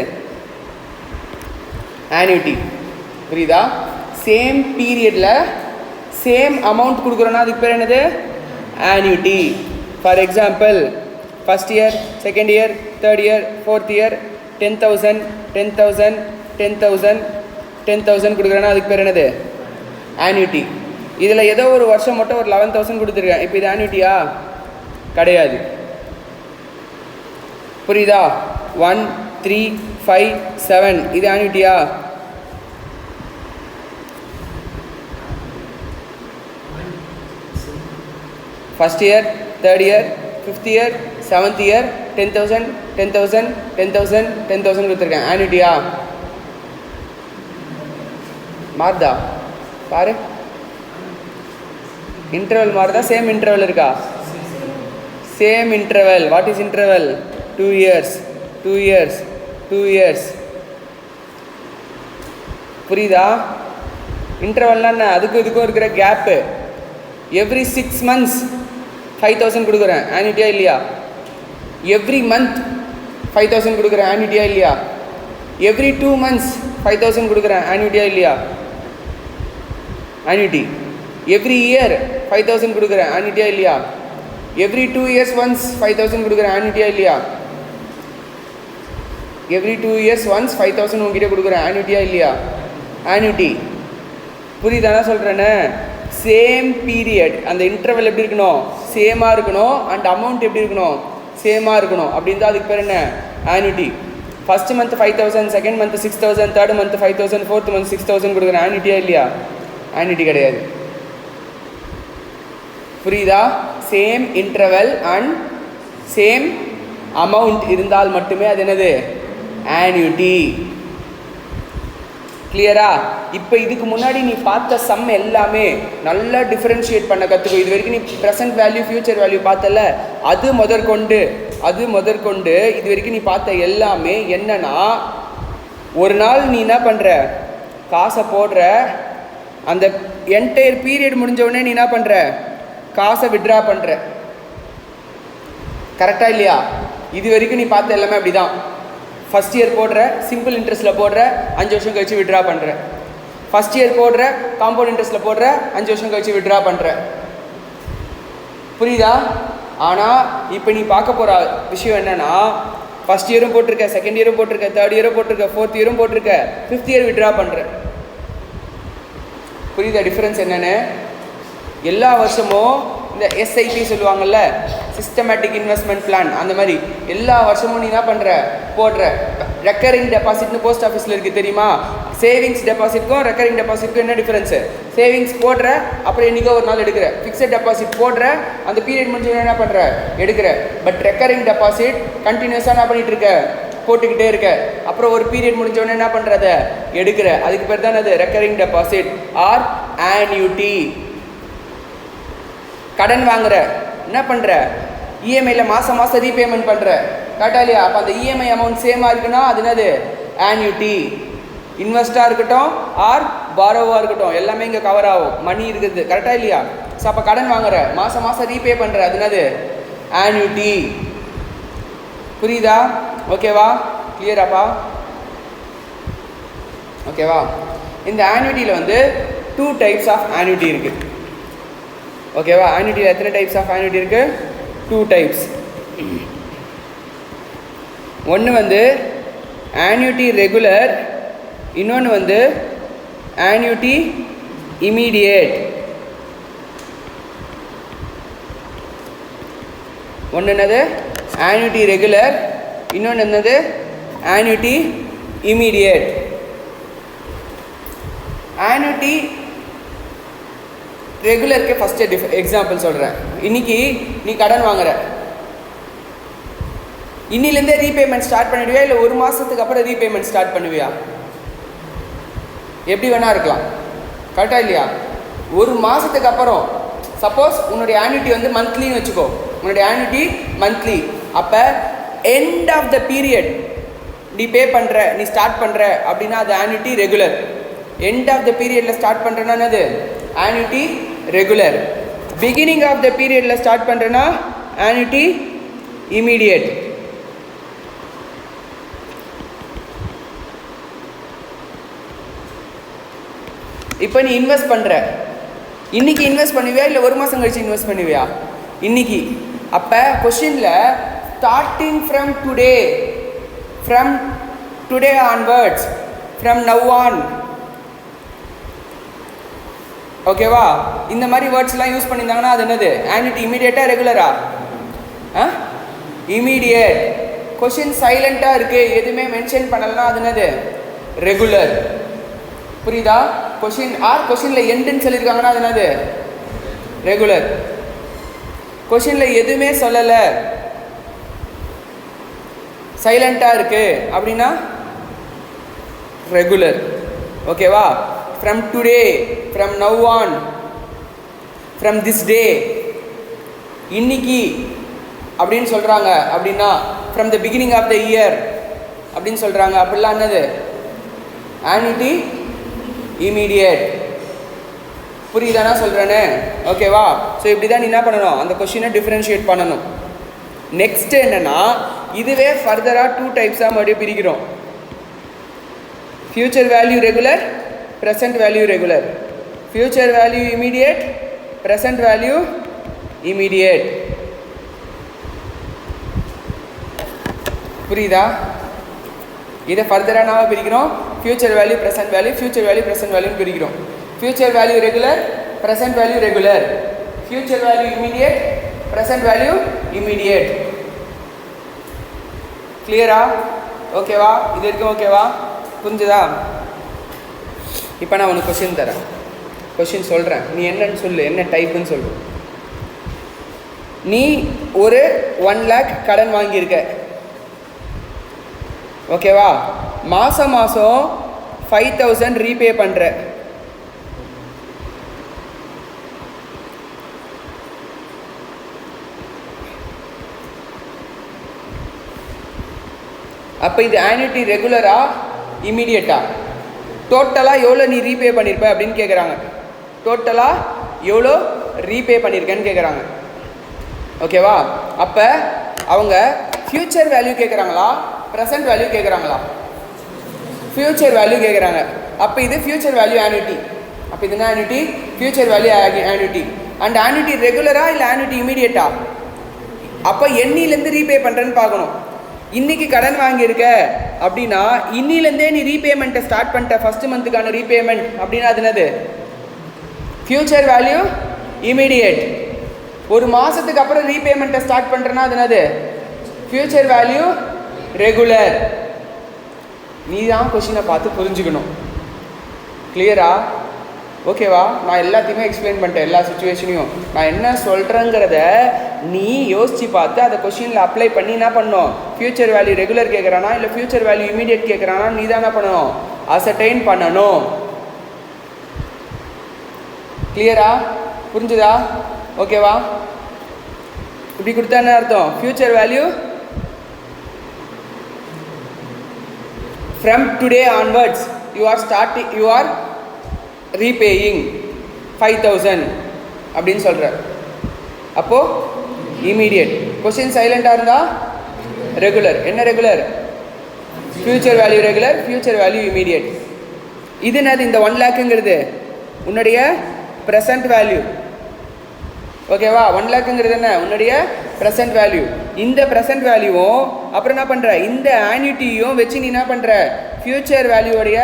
ஆன்யூட்டி. புரியுதா? சேம் பீரியடில் சேம் அமௌண்ட் கொடுக்குறோன்னா அதுக்கு பேர் என்னது? Annuity. For example, first year, second year, third year, fourth year 10,000 10,000 10,000 10,000 கொடுக்குறேன்னா அதுக்கு பேர் என்னது? ஆன்யூட்டி. இதில் ஏதோ ஒரு வருஷம் மட்டும் ஒரு 11,000 கொடுத்துருக்கேன், இப்போ இது ஆன்யூட்டியா? கிடையாது. புரியுதா? 1 3 5 7 இது ஆன்யூட்டியா? First year, third year, fifth year, seventh year 10,000 10,000 10,000 10,000 கொடுத்துருக்கேன், ஆன்யூட்டியா? மாறுதா பாரு. இன்டர்வல் மாதிரி தான் சேம் இன்டர்வல் இருக்கா? Same interval. What is interval? 2 years 2 years 2 years. புரியுதா? இன்டர்வல்னா என்ன? அதுக்கும் இதுக்கும் இருக்கிற கேப்பு. எவ்ரி 6 months 5000 கொடுக்குறேன், ஆன்யூட்டியா இல்லையா? எவ்ரி மந்த் 5000 கொடுக்குறேன், ஆன்யூட்டியா இல்லையா? எவ்ரி 2 months 5000 கொடுக்குறேன், ஆன்யூட்டியா இல்லையா? ஆன்யூட்டி. எவ்ரி இயர் 5000 கொடுக்குறேன், ஆன்யூட்டியா இல்லையா? எவ்ரி 2 years ஒன்ஸ் 5000 கொடுக்குறேன், ஆன்யூட்டியா இல்லையா? எவ்ரி 2 years ஒன்ஸ் 5000 உங்ககிட்ட கொடுக்குறேன், ஆன்யூட்டியா இல்லையா? ஆன்யூட்டி. புரியுதானா சொல்கிறேன்னு? சேம் பீரியட், அந்த இன்டர்வல் எப்படி இருக்கணும்? சேமாக இருக்கணும். அண்ட் அமௌண்ட் எப்படி இருக்கணும்? சேமாக இருக்கணும். அப்படின்னு தான் அதுக்கு பேர் என்ன? Annuity. First month 5000, second month 6000, third month 5000, fourth month 6000 கொடுக்குறேன், ஆன்யூட்டியா இல்லையா? ஆன்யூட்டி கிடையாது. புரியுதா? Same interval and same amount இருந்தால் மட்டுமே அது என்னது? ஆன்யூட்டி. கிளியரா? இப்போ இதுக்கு முன்னாடி நீ பார்த்த சம் எல்லாமே நல்லா டிஃபரன்ஷியேட் பண்ண கற்றுக்கோ. இது வரைக்கும் நீ ப்ரெசன்ட் வேல்யூ ஃபியூச்சர் வேல்யூ பார்த்தல, அது முதற்கொண்டு இது வரைக்கும் நீ பார்த்த எல்லாமே என்னன்னா, ஒரு நாள் நீ என்ன பண்ணுற? காசை போடுற, அந்த என்டையர் பீரியட் முடிஞ்ச உடனே நீ என்ன பண்ணுற? காசை விட்ரா பண்ணுற. கரெக்டாக இல்லையா? இது வரைக்கும் நீ பார்த்த எல்லாமே அப்படி தான். ஃபஸ்ட் இயர் போடுற, சிம்பிள் இன்ட்ரெஸ்ட்டில் போடுற, 5 வருஷம் கழிச்சு விட்ரா பண்ணுற. ஃபஸ்ட் இயர் போடுற, காம்பவுண்ட் இன்ட்ரெஸ்ட்டில் போடுற, 5 வருஷம் கழிச்சு விட்ரா பண்ணுற. புரியுதா? ஆனால் இப்போ நீ பார்க்க போகிற விஷயம் என்னென்னா, ஃபஸ்ட் இயரும் போட்டிருக்க, செகண்ட் இயரும் போட்டிருக்க, தேர்ட் இயரும் போட்டிருக்க, ஃபோர்த் இயரும் போட்டிருக்க, 5th இயர் விட்ரா பண்ணுற. புரியுதா டிஃப்ரென்ஸ் என்னென்னு? எல்லா வருஷமும் இந்த எஸ்ஐபி சொல்லுவாங்கள்ல, சிஸ்டமேட்டிக் இன்வெஸ்ட்மெண்ட் பிளான், அந்த மாதிரி எல்லா வருஷமும் நீ என்ன பண்ணுற? போடுற. ரெக்கரிங் டெபாசிட்னு போஸ்ட் ஆஃபீஸில் இருக்குது தெரியுமா? சேவிங்ஸ் டெபாசிட்க்கும் ரெக்கரிங் டெபாசிட்க்கும் என்ன டிஃபரன்ஸு? சேவிங்ஸ் போடுற, அப்புறம் என்றைக்கோ ஒரு நாள் எடுக்கிற. ஃபிக்ஸட் டெபாசிட் போடுற, அந்த பீரியட் முடிஞ்சு என்ன பண்ணுற? எடுக்கிற. பட் ரெக்கரிங் டெபாசிட் கண்டினியூஸாக என்ன பண்ணிகிட்டு இருக்க? போட்டுக்கிட்டே இருக்க. அப்புறம் ஒரு பீரியட் முடிஞ்சோடனே என்ன பண்ணுறத? எடுக்கிற. அதுக்கு பேர் தான் அது ரெக்கரிங் டெபாசிட் ஆர் ஆன்யூட்டி. கடன் வாங்குற, என்ன பண்ணுற? இஎம்ஐயில் மாதம் மாதம் ரீபேமெண்ட் பண்ணுற. கரெக்டா இல்லையா? அப்போ அந்த இஎம்ஐ அமௌண்ட் சேமாக இருக்குன்னா அது என்னது? ஆன்யூட்டி. இன்வெஸ்டாக இருக்கட்டும் ஆர் பாரோவாக இருக்கட்டும், எல்லாமே இங்கே கவர் ஆகும். மணி இருக்குது. கரெக்டாக இல்லையா? ஸோ அப்போ கடன் வாங்குற, மாதம் மாதம் ரீபே பண்ணுற, அது என்னது? ஆன்யூட்டி. புரியுதா? ஓகேவா? கிளியராப்பா? ஓகேவா? இந்த ஆன்யூட்டியில் வந்து 2 types ஆஃப் ஆன்யூட்டி இருக்குது. ஓகேவா? ஆன்யூட்டியில் எத்தனை டைப்ஸ் ஆஃப் ஆன்யூட்டி இருக்குது? 2 types. ஒன்று வந்து ஆன்யூட்டி ரெகுலர், இன்னொன்று வந்து ஆன்யூட்டி இமீடியேட். ஒன்று என்னது? ஆன்யூட்டி ரெகுலர், இன்னொன்று என்னது? ஆன்யூட்டி இமீடியேட். ஆன்யூட்டி ரெகுலருக்கு ஃபஸ்ட்டு எக்ஸாம்பிள் சொல்கிறேன். இன்றைக்கி நீ கடன் வாங்குற, இன்னிலேருந்தே ரீபேமெண்ட் ஸ்டார்ட் பண்ணிடுவியா, இல்லை ஒரு மாதத்துக்கு அப்புறம் ரீபேமெண்ட் ஸ்டார்ட் பண்ணுவியா? எப்படி வேணா இருக்கலாம். கரெக்டாக இல்லையா? ஒரு மாதத்துக்கு அப்புறம், சப்போஸ் உன்னுடைய ஆன்யூட்டி வந்து மந்த்லின்னு வச்சுக்கோ, உன்னுடைய ஆன்யூட்டி மந்த்லி. அப்போ எண்ட் ஆஃப் த பீரியட் நீ பே பண்ணுற, நீ ஸ்டார்ட் பண்ணுற அப்படின்னா அது annuity regular. End of the பீரியடில் ஸ்டார்ட் பண்ணுறேன்னா அது annuity regular. Beginning of the பீரியடில் ஸ்டார்ட் பண்ணுறேன்னா ஆன்யூட்டி இமீடியட். இப்போ நீ இன்வெஸ்ட் பண்ணுற, இன்றைக்கி இன்வெஸ்ட் பண்ணுவியா இல்லை ஒரு மாதம் கழிச்சு இன்வெஸ்ட் பண்ணுவியா? இன்றைக்கி. அப்போ கொஷினில் starting from today onwards, from now on, ஓகேவா? இந்த மாதிரி வேர்ட்ஸ்லாம் யூஸ் பண்ணியிருந்தாங்கன்னா அது என்னது? ஆன்யூட்டி இமீடியட்டாக ரெகுலரா? இமீடியட். கொஷின் சைலண்ட்டாக இருக்குது, எதுவுமே மென்ஷன் பண்ணலைன்னா அது என்னது? ரெகுலர். புரியுதா? கொஷினில் எண்டுன்னு சொல்லியிருக்காங்கன்னா அது என்னது? ரெகுலர். கொஷினில் எதுவுமே சொல்லலை, சைலண்ட்டாக இருக்குது அப்படின்னா ரெகுலர். ஓகேவா? From today, from now on, from this day, இன்னைக்கு அப்படின்னு சொல்கிறாங்க. அப்படின்னா from the beginning of the year அப்படின்னு சொல்கிறாங்க. அப்படிலாம் என்னது ஆன்யூட்டி இமீடியட். புரியுதானா சொல்கிறேன்னு? ஓகேவா? ஸோ இப்படி தான் நீ என்ன பண்ணணும், அந்த கொஷினை டிஃப்ரென்ஷியேட் பண்ணணும். நெக்ஸ்ட் என்னன்னா, இதுவே ஃபர்தராக 2 டைப்ஸாக மறுபடியும் பிரிக்கிறோம். Future value regular, present value regular. Future value immediate, present value immediate. புரியுதா? இதை ஃபர்தராக நாம பிரிக்கிறோம். Future value present value, future value present வேல்யூன்னு பிரிக்கிறோம். Future value regular, present value regular. Future value immediate, present value immediate. கிளியரா? ஓகேவா? இது வரைக்கும் ஓகேவா? புரிஞ்சுதா? இப்போ நான் உனக்கு கொஷின் தரேன், கொஷின் சொல்கிறேன், நீ என்னன்னு சொல்லு, என்ன டைப்புன்னு சொல்லு. நீ ஒரு 1 lakh கடன் வாங்கியிருக்க, ஓகேவா? மாதம் 5,000 ரீபே பண்ணுற. அப்போ இது ஆன்யூட்டி ரெகுலரா இமீடியட்டா? டோட்டலாக எவ்வளோ நீ ரீபே பண்ணியிருப்ப அப்படின்னு கேட்குறாங்க. டோட்டலாக எவ்வளோ ரீபே பண்ணியிருக்கேன்னு கேட்குறாங்க. ஓகேவா? அப்போ அவங்க ஃப்யூச்சர் வேல்யூ கேட்குறாங்களா, ப்ரெசன்ட் வேல்யூ கேட்குறாங்களா? ஃப்யூச்சர் வேல்யூ கேட்குறாங்க. அப்போ இது ஃப்யூச்சர் வேல்யூ ஆன்யூட்டி. அப்போ இது என்ன annuity? Future value annuity. And annuity ரெகுலரா இல்லை ஆன்யூட்டி இமீடியட்டா? அப்போ எண்ணிலேருந்து ரீபே பண்ணுறேன்னு பார்க்கணும். இன்றைக்கி கடன் வாங்கியிருக்க அப்படின்னா இன்னிலேருந்தே நீ ரீபேமெண்ட்டை ஸ்டார்ட் பண்ணிட்ட, ஃபஸ்ட்டு மந்த்துக்கான ரீபேமெண்ட் அப்படின்னா அது என்னது? Future value immediate. ஒரு மாதத்துக்கு அப்புறம் ரீபேமெண்ட்டை ஸ்டார்ட் பண்ணுறேன்னா அது என்னது? Future value regular. நீ தான் கொஷினை பார்த்து புரிஞ்சுக்கணும். கிளியரா? ஓகேவா? நான் எல்லாத்தையுமே எக்ஸ்பிளைன் பண்ணிட்டேன், எல்லா சுச்சுவேஷனையும். நான் என்ன சொல்கிறேங்கிறத நீ யோசித்து பார்த்து அதை கொஷினில் அப்ளை பண்ணி என்ன பண்ணணும்? ஃப்யூச்சர் வேல்யூ ரெகுலர் கேட்குறானா இல்லை ஃப்யூச்சர் வேல்யூ இமீடியட் கேட்குறானா நீ தான் என்ன பண்ணணும்? அசர்டைன் பண்ணணும். கிளியரா? புரிஞ்சுதா? ஓகேவா? இப்படி கொடுத்தா என்ன அர்த்தம்? Future value from today onwards you are repaying 5,000 அப்படின்னு சொல்கிற. அப்போது இமீடியட். கொஸ்டின் சைலண்டாக இருந்தால் ரெகுலர். என்ன regular? Future value regular, future value immediate. இது என்னது? இந்த 1 lakhங்கிறது உன்னுடைய ப்ரெசன்ட் வேல்யூ. ஓகேவா? 1 lakhங்கிறது என்ன? உன்னுடைய ப்ரெசன்ட் வேல்யூ. இந்த ப்ரெசன்ட் வேல்யூவும் அப்புறம் என்ன பண்ணுற, இந்த ஆன்யூட்டியும் வச்சு நீ என்ன பண்ணுற, ஃப்யூச்சர் வேல்யூவோடைய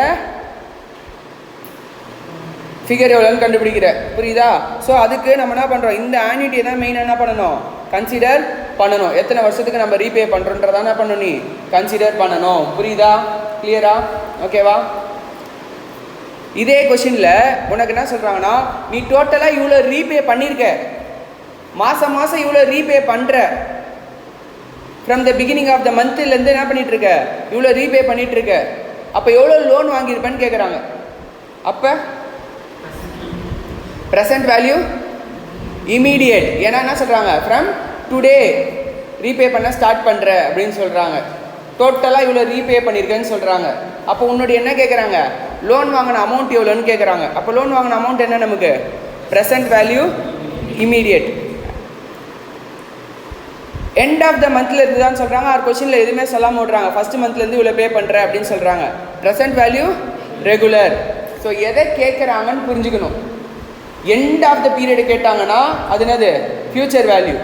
ஃபிகர் எவ்வளோன்னு கண்டுபிடிக்கிற. புரியுதா? ஸோ அதுக்கு நம்ம என்ன பண்ணுறோம், இந்த ஆன்யூட்டியை தான் மெயினாக என்ன பண்ணணும், கன்சிடர் பண்ணணும். எத்தனை வருஷத்துக்கு நம்ம ரீபே பண்ணுறோன்றதான் என்ன பண்ணணும், நீ கன்சிடர் பண்ணணும். புரியுதா? கிளியரா? ஓகேவா? இதே கொஷினில் உனக்கு என்ன சொல்கிறாங்கன்னா, நீ டோட்டலாக இவ்வளோ ரீபே பண்ணியிருக்க, மாதம் மாதம் இவ்வளோ ரீபே பண்ணுற, from the beginning of the மந்த்லேருந்து என்ன பண்ணிகிட்ருக்க, இவ்வளோ ரீபே பண்ணிகிட்ருக்க. அப்போ எவ்வளோ லோன் வாங்கியிருப்பேன்னு கேட்குறாங்க. அப்போ ப்ரெசன்ட் வேல்யூ இமீடியட். ஏன்னா என்ன சொல்கிறாங்க, ஃப்ரம் டுடே ரீபே பண்ண ஸ்டார்ட் பண்ணுற அப்படின்னு சொல்கிறாங்க. டோட்டலாக இவ்வளோ ரீபே பண்ணியிருக்கேன்னு சொல்கிறாங்க. அப்போ உன்னுடைய என்ன கேட்குறாங்க, லோன் வாங்கின அமௌண்ட் எவ்வளோன்னு கேட்குறாங்க. அப்போ லோன் வாங்கின அமௌண்ட் என்ன நமக்கு, present value immediate. End of the மந்த்ல இருந்து தான் சொல்கிறாங்க. ஆர் கொஸ்டினில் எதுவுமே சொல்லாமல் விட்றாங்க, ஃபஸ்ட் மந்த்லேருந்து இவ்வளோ பே பண்ணுற அப்படின்னு சொல்கிறாங்க. Present value regular. ஸோ எதை கேட்குறாங்கன்னு புரிஞ்சுக்கணும். எண்ட் ஆஃப் த பீரியடு கேட்டாங்கன்னா அது என்னது, future value.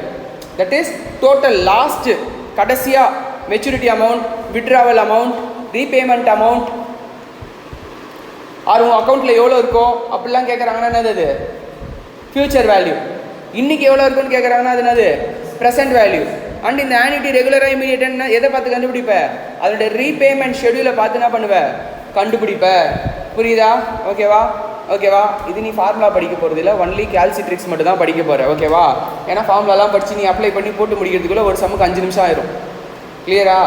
That is total last கடைசியாக maturity amount, withdrawal amount, repayment amount, or உங்கள் அக்கௌண்ட்டில் எவ்வளோ இருக்கோ அப்படிலாம் கேட்குறாங்கன்னா என்னது, அது ஃப்யூச்சர் வேல்யூ. இன்றைக்கி எவ்வளோ இருக்குன்னு கேட்குறாங்கன்னா அது என்னது, ப்ரெசன்ட் வேல்யூ. அண்ட் இந்த ஆன்யூட்டி ரெகுலராக இமீடியட்னா எதை பார்த்து கண்டுபிடிப்பேன், அதோடைய ரீபேமெண்ட் ஷெடியூலை பார்த்து என்ன பண்ணுவேன், கண்டுபிடிப்பேன். புரியுதா? ஓகேவா? ஓகேவா? இது நீ ஃபார்முலா படிக்க போகிறது இல்லை, ஒன்லி கால்சிட்ரிக்ஸ் மட்டும் தான் படிக்க போகிற. ஓகேவா? ஏன்னா ஃபார்முலாலாம் படித்து நீ அப்ளை பண்ணி போட்டு முடிக்கிறதுக்குள்ளே ஒரு சம்முக்கு 5 நிமிஷம் ஆயிரும். கிளியரா?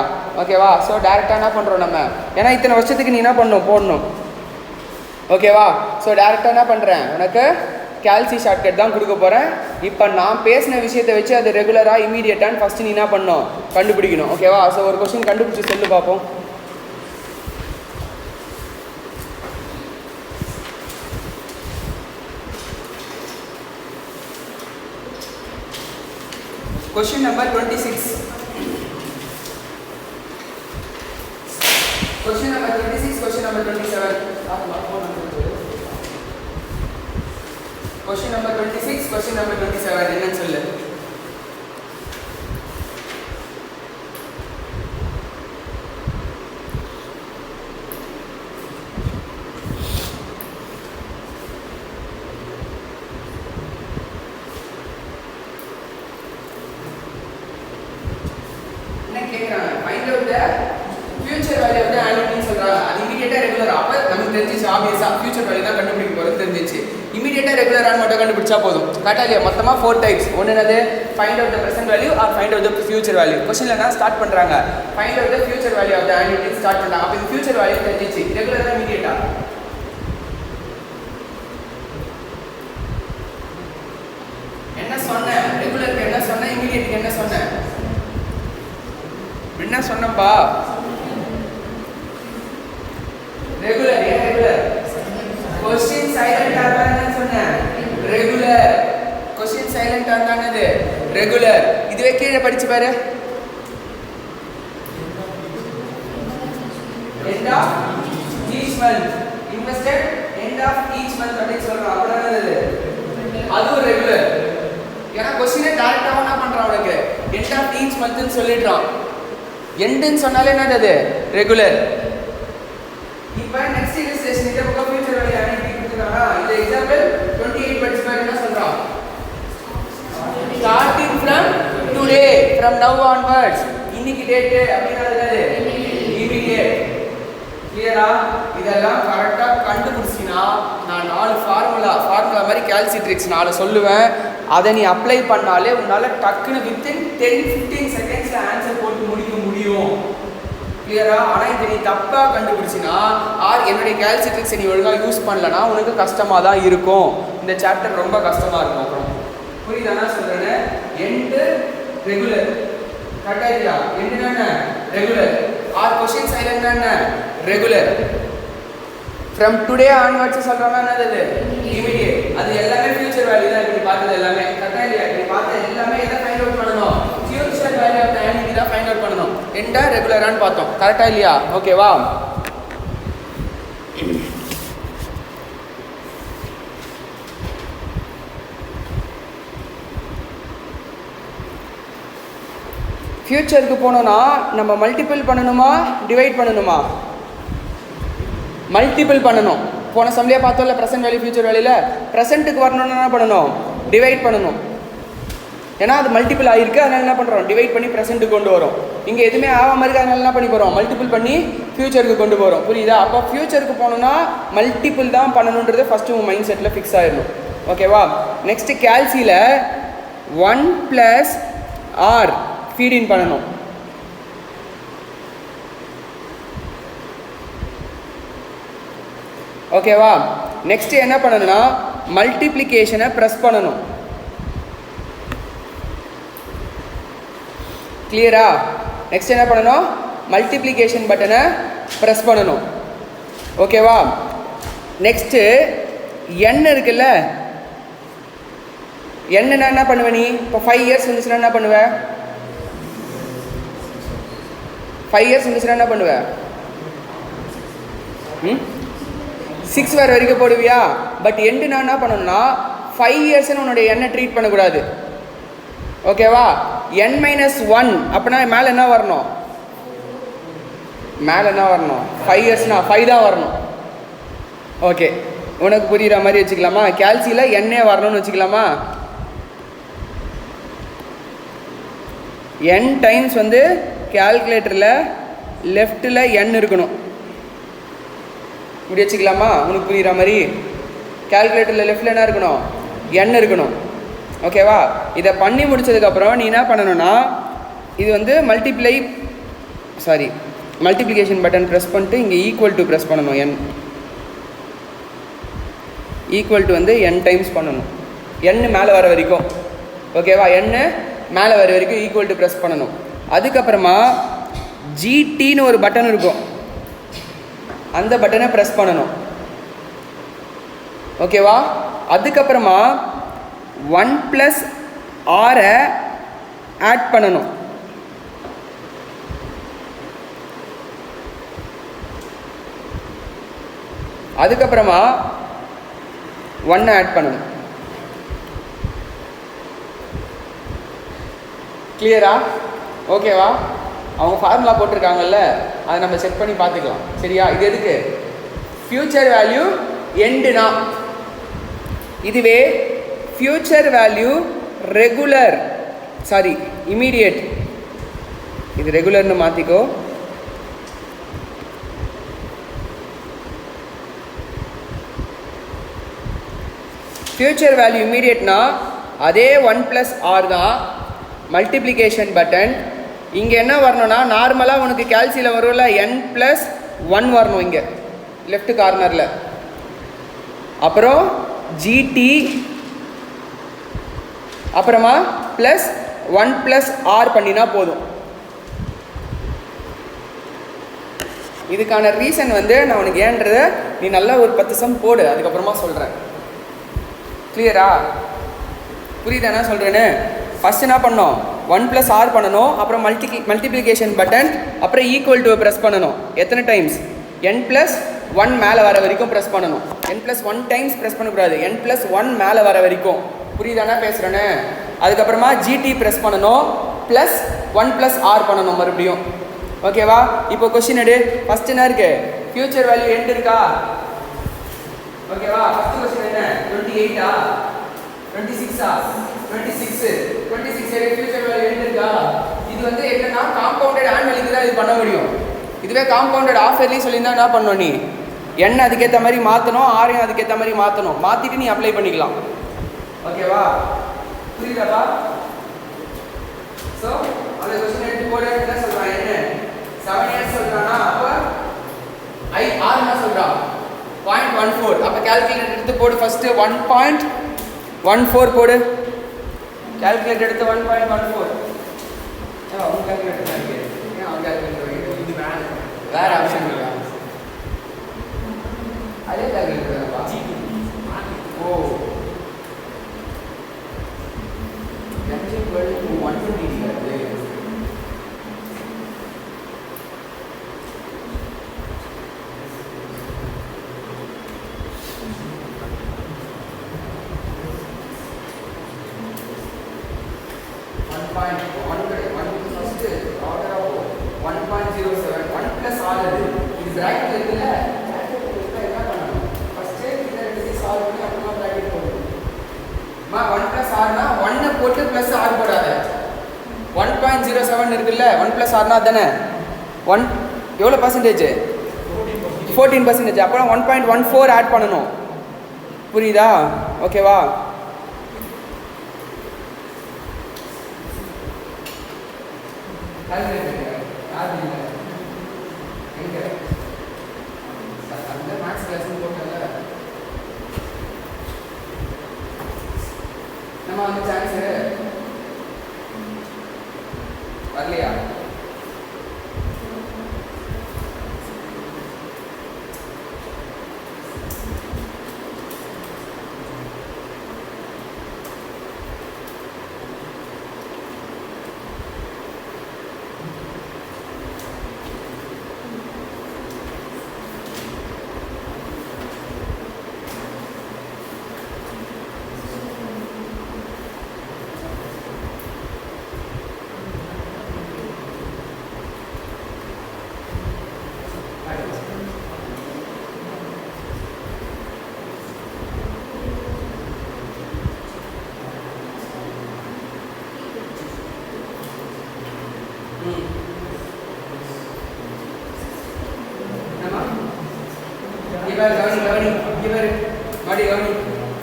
ஓகேவா? ஸோ டேரெக்டாக என்ன பண்ணுறோம் நம்ம, ஏன்னா இத்தனை வருஷத்துக்கு நீ என்ன பண்ணணும், போடணும். ஓகேவா? ஸோ டேரெக்டாக என்ன பண்ணுறேன், உனக்கு கால்சி ஷார்ட்கட் தான் கொடுக்க போகிறேன். இப்போ நான் பேசின விஷயத்தை வச்சு அது ரெகுலராக இமீடியட்டான்னு ஃபஸ்ட்டு நீ என்ன பண்ணணும், கண்டுபிடிக்கணும். ஓகேவா? ஸோ ஒரு கொஸ்டின் கண்டுபிடிச்சி சொல்லு பார்ப்போம். Question number 26. Question number 26, question number 27. Question number 26, question number 27. என்னன்னு சொல்லு. கண்டுபிடிச்சா போதும். கரெக்டா இல்லையா? மொத்தமாக 4 டைப்ஸ். ஒன்று என்னது, find out the present value or find out the future value. கொஸ்டின்ல என்ன ஸ்டார்ட் பண்ணுறாங்க, find out the future value of the annuity start பண்ணுறாங்க. அப்போ இது ஃபியூச்சர் வேல்யூ தெரிஞ்சிச்சு, ரெகுலராக இமீடியட்டா. என்ன சொன்னேன், ரெகுலருக்கு என்ன சொன்னேன், இமீடியட்டுக்கு என்ன சொன்னேன், என்ன சொன்னப்பா? ரெகுலர். ஏன் ரெகுலர்? கொஸ்டின் சைலண்டா இருந்தான்னு சொன்னேன். ரெகுலர். கொஸ்டின் சைலண்டா இருந்தானது ரெகுலர். இதுவே கீழே படிச்சு பாரு. end of each month invested end of each month அப்படி சொல்றோம். அப்பதான் என்னது, அதுவும் ரெகுலர். ஏன்னா கொஸ்டினை டைரக்டா என்ன பண்றான், உனக்கு end of each month ன்னு சொல்லிடுறான். எண்டுன்னு சொன்னாலே என்னது, ரெகுலர். இப்போ நெக்ஸ்ட் illustration இந்த பக்கம் ஃபியூச்சர் வேல்யூ ஆன்யூட்டி கொடுத்துறாங்க. இந்த எக்ஸாம்பிள் 28 படிச்சு பாரு. என்ன சொல்றான், starting from today, from now onwards. இன்னைக்கு டேட் அப்படினா என்னது, இமிடியேட். கிளியரா? இதெல்லாம் கரெக்டா கண்டுபிடிச்சினா நான் 4 ஃபார்முலா மாதிரி கால்சி ட்ரிக்ஸ் 4 சொல்லுவேன். அதை நீ அப்ளை பண்ணாலே உன்னால டக்குன்னு வித்தின் 10-15 செகண்ட்ஸ்ல ஆன்சர் போட்டு முடிக்க முடியும். கிளியரா? ஆனால் இதை நீ தப்பாக கண்டுபிடிச்சினா ஆர் என்னுடைய கால்சி ட்ரிக்ஸை நீ ஒழுங்காக யூஸ் பண்ணலன்னா உனக்கு கஷ்டமாக தான் இருக்கும். இந்த சாப்டர் ரொம்ப கஷ்டமாக இருக்கும். அப்புறம் புரியுதானா சொல்கிறேன். End regular. கரெக்டாக இல்லையா? எண்டுனா என்ன, ரெகுலர். ஆர் கொஸ்டின் சைலண்ட் என்ன, ரெகுலர். ஃப்ரம் டுடே ஆன்வர்ட்ஸ் சொல்கிறாங்க என்னது, இமிடியேட். அது எல்லாமே ஃபியூச்சர் வேல்யூ தான். இப்படி பார்த்தது எல்லாமே கரெக்டாக இல்லையா? இப்படி பார்த்த எல்லாமே எதை ஃபைண்ட் அவுட் பண்ணணும், future value of the annuity தான் ஃபைண்ட் அவுட் பண்ணணும். எண்டா ரெகுலரான்னு பார்த்தோம். கரெக்டா இல்லையா? ஓகேவா? ஃபியூச்சருக்கு போனோம்னா நம்ம மல்டிபிள் பண்ணணுமா, டிவைட் பண்ணணுமா? மல்டிபிள் பண்ணணும். போன சம்லையே பார்த்தோம்ல, ப்ரெசென்ட் வேல்யூ ஃபியூச்சர் வேல்யூவில் ப்ரெசென்ட்டுக்கு வரணும்னா என்ன பண்ணணும், டிவைட் பண்ணணும். ஏன்னா அது மல்டிபிள் ஆகிருக்கு, அதனால என்ன பண்ணுறோம், டிவைட் பண்ணி ப்ரெசென்ட்டுக்கு கொண்டு வரோம். இங்கே எதுவுமே ஆகாமல் இருக்குது, அதனால என்ன பண்ணி போகிறோம், மல்டிபிள் பண்ணி ஃபியூச்சருக்கு கொண்டு போகிறோம். புரியுதா? அப்போ ஃபியூச்சருக்கு போனோம்னா மல்டிபிள் தான் பண்ணணுன்றது ஃபஸ்ட்டு உங்கள் மைண்ட் செட்டில் ஃபிக்ஸ் ஆகிடணும். ஓகேவா? நெக்ஸ்ட்டு கால்சியில் 1 + r ஃபீடின் பண்ணணும். ஓகேவா? நெக்ஸ்ட்டு என்ன பண்ணணும்னா மல்டிப்ளிகேஷனை ப்ரெஸ் பண்ணணும். கிளியரா? நெக்ஸ்ட் என்ன பண்ணணும், மல்டிப்ளிகேஷன் பட்டனை ப்ரெஸ் பண்ணணும். ஓகேவா? நெக்ஸ்ட்டு n இருக்குல்ல, என்னன்னா என்ன பண்ணுவ நீ, இப்போ 5 இயர்ஸ் இருந்துச்சுன்னா என்ன பண்ணுவ, 5 இயர்ஸ் இருந்துச்சுன்னா என்ன பண்ணுவ, 6 வேறு வரைக்கும் போடுவியா? பட் எண்டுனா என்ன பண்ணணும்னா 5 இயர்ஸ்ன்னு உன்னுடைய எண்ணை ட்ரீட் பண்ணக்கூடாது. ஓகேவா? n-1 அப்படின்னா மேலே என்ன வரணும், மேலே என்ன வரணும், 5 இயர்ஸ்னா 5 தான் வரணும். ஓகே, உனக்கு புரிகிற மாதிரி வச்சுக்கலாமா? கால்சியில் எண்ணே வரணும்னு வச்சுக்கலாமா? n டைம்ஸ் வந்து கால்குலேட்டரில் லெஃப்ட்டில் n இருக்கணும். இப்படி வச்சுக்கலாமா? உனக்கு புரிகிற மாதிரி கால்குலேட்டரில் லெஃப்ட்டில் என்ன இருக்கணும், n இருக்கணும். ஓகேவா? இதை பண்ணி முடிச்சதுக்கப்புறம் நீ என்ன பண்ணணும்னா இது வந்து மல்டிப்ளிகேஷன் பட்டன் ப்ரெஸ் பண்ணிட்டு இங்கே ஈக்குவல் டு ப்ரெஸ் பண்ணணும். n ஈக்குவல் டு வந்து n டைம்ஸ் பண்ணணும். n மேலே வர வரைக்கும், ஓகேவா? n மேலே வர வரைக்கும் ஈக்குவல் டு ப்ரெஸ் பண்ணணும். அதுக்கப்புறமா GTன்னு ஒரு பட்டன் இருக்கும், அந்த பட்டனை ப்ரெஸ் பண்ணணும், ஓகேவா? அதுக்கப்புறமா 1 + R ஆட் பண்ணணும். அதுக்கப்புறமா 1 ஆட் பண்ணணும். கிளியரா? ஓகேவா? அவங்க ஃபார்முலா போட்டிருக்காங்கல்ல, அதை நம்ம செக் பண்ணி பார்த்துக்கலாம். சரியா? இது எதுக்கு? ஃபியூச்சர் வேல்யூ எண்டுனா. இதுவே future value regular, sorry immediate, இது ரெகுலர்னு மாற்றிக்கோ. ஃபியூச்சர் வேல்யூ இமீடியட்னா அதே 1 + R தான், மல்டிப்ளிகேஷன் பட்டன். இங்கே என்ன வரணும்னா, நார்மலாக உனக்கு கேல்சியில் வரும்ல, n + 1 வரணும் இங்கே லெஃப்ட் கார்னரில். அப்புறம் GT, அப்புறமா +1 + R பண்ணினா போதும். இதுக்கான ரீசன் வந்து நான் உனக்கு ஏன்றதை நீ நல்லா ஒரு 10 சம் போடு, அதுக்கப்புறமா சொல்கிறேன். கிளியரா? புரியுதா என்ன சொல்கிறேன்னு? ஃபஸ்ட் என்ன பண்ணோம்? 1 + R பண்ணணும், அப்புறம் மல்டிப்ளிகேஷன் பட்டன், அப்புறம் ஈக்குவல் டு ப்ரெஸ் பண்ணணும். எத்தனை டைம்ஸ்? n + 1 மேலே வர வரைக்கும் ப்ரெஸ் பண்ணணும். n + 1 டைம்ஸ் ப்ரெஸ் பண்ணக்கூடாது, n + 1 மேலே வர வரைக்கும். புரியுதானே பேசுகிறேன்னு? அதுக்கப்புறமா GT ப்ரெஸ் பண்ணணும், +1 + R பண்ணணும் மறுபடியும். ஓகேவா? இப்போ கொஸ்டின் எடு. ஃபஸ்ட் என்ன இருக்கு? ஃபியூச்சர் வேல்யூ எண்ட் இருக்கா? ஓகேவா? ஃபஸ்ட் கொஸ்டின் என்ன? 28ஆ 26ஆ 26 எடு. ஃபியூச்சர் வேல்யூ எண்ட் இருக்கா? இது வந்து என்னன்னா காம்பவுண்டட் ஆனுவலுக்கு தான் இது பண்ண முடியும். இதுவே காம்பவுண்டட் ஆஃப் இயர்லி சொல்லியிருந்தா என்ன பண்ணணும்? நீ n அதுக்கேற்ற மாதிரி மாற்றணும், ஆரையும் அதுக்கேற்ற மாதிரி மாற்றணும். மாற்றிட்டு நீ அப்ளை பண்ணிக்கலாம். ஓகேவா? புரியுதாப்பா? ஸோ அந்த கொஸ்டின் எடுத்து போட என்ன சொல்கிறான்? என்ன 7 இயர்ஸ் சொல்கிறான்னா, அப்போ R என்ன சொல்கிறான்? 0.14. அப்போ கால்குலேட்டர் எடுத்து போடு. ஃபஸ்ட்டு 1.14 போடு. கால்குலேட்டர் எடுத்து 1.14. அவங்க கால்குலேட்டர் தான் இருக்கு. ஏன் அவங்க கால்குலேட்டர் இது வேற ஆப்ஷன் இல்லை. அதே கால்குலேட்டர் தான்ப்பா. ஓ 120 1.07 இருக்குல்ல, 1 + R தானே 1 எவ்வளோ பர்சன்டேஜ்? 14%. அப்புறம் 1.14 ஆட் பண்ணணும். புரியுதா? ஓகேவா? நம்ம அந்த சான்ஸ் வரலையா?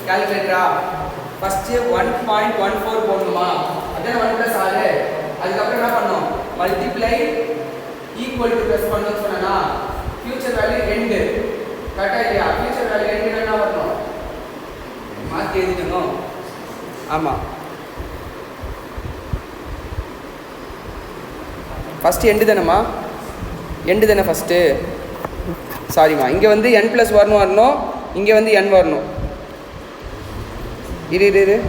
கால்குலேட்டரா ஃபர்ஸ்ட் 1.14 போடணுமா? அதான் 1 + R. அதுக்கப்புறம் என்ன பண்ணோம்? மல்டிப்ளை ஈக்குவல் டு ப்ளஸ் பண்ணணும்னு சொன்னா ஃபியூச்சர் வேல்யூ எண்ட் கரெக்டா இல்லையா? ஃபியூச்சர் வேல்யூ எண்ட் என்ன வரணும்? மாற்றி எழுதிடணும். ஆமாம், ஃபஸ்ட்டு எண்டு தானேம்மா, எண்டு தானே ஃபஸ்ட்டு. சாரிம்மா, இங்கே வந்து n+1 வரணும், இங்கே வந்து n வரணும். இரு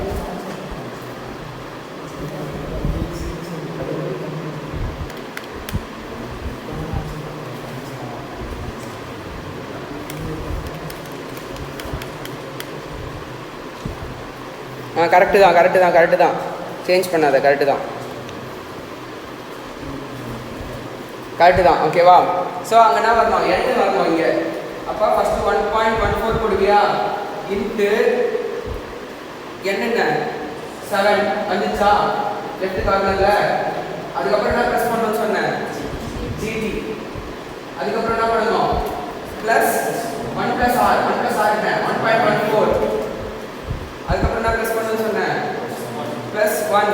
கரெக்டு தான், சேஞ்ச் பண்ணாத, கரெக்டு தான், ஓகேவா? ஸோ அங்கே என்ன வரணும், n வரணும் இங்கே. அப்போ ஃபஸ்ட்டு 1.14 கொடுவியா இன்ட்டு என்னென்ன 7 வந்துச்சா லெஃப்ட் கார்னரில். அதுக்கப்புறம் என்ன ப்ரெஸ் பண்ணணும்னு சொன்னேன், GT. அதுக்கப்புறம் என்ன பண்ணணும், ப்ளஸ் 1+R என்ன 1.14. அதுக்கப்புறம் என்ன ப்ரெஸ் பண்ணணும்னு சொன்னேன், ப்ளஸ் 1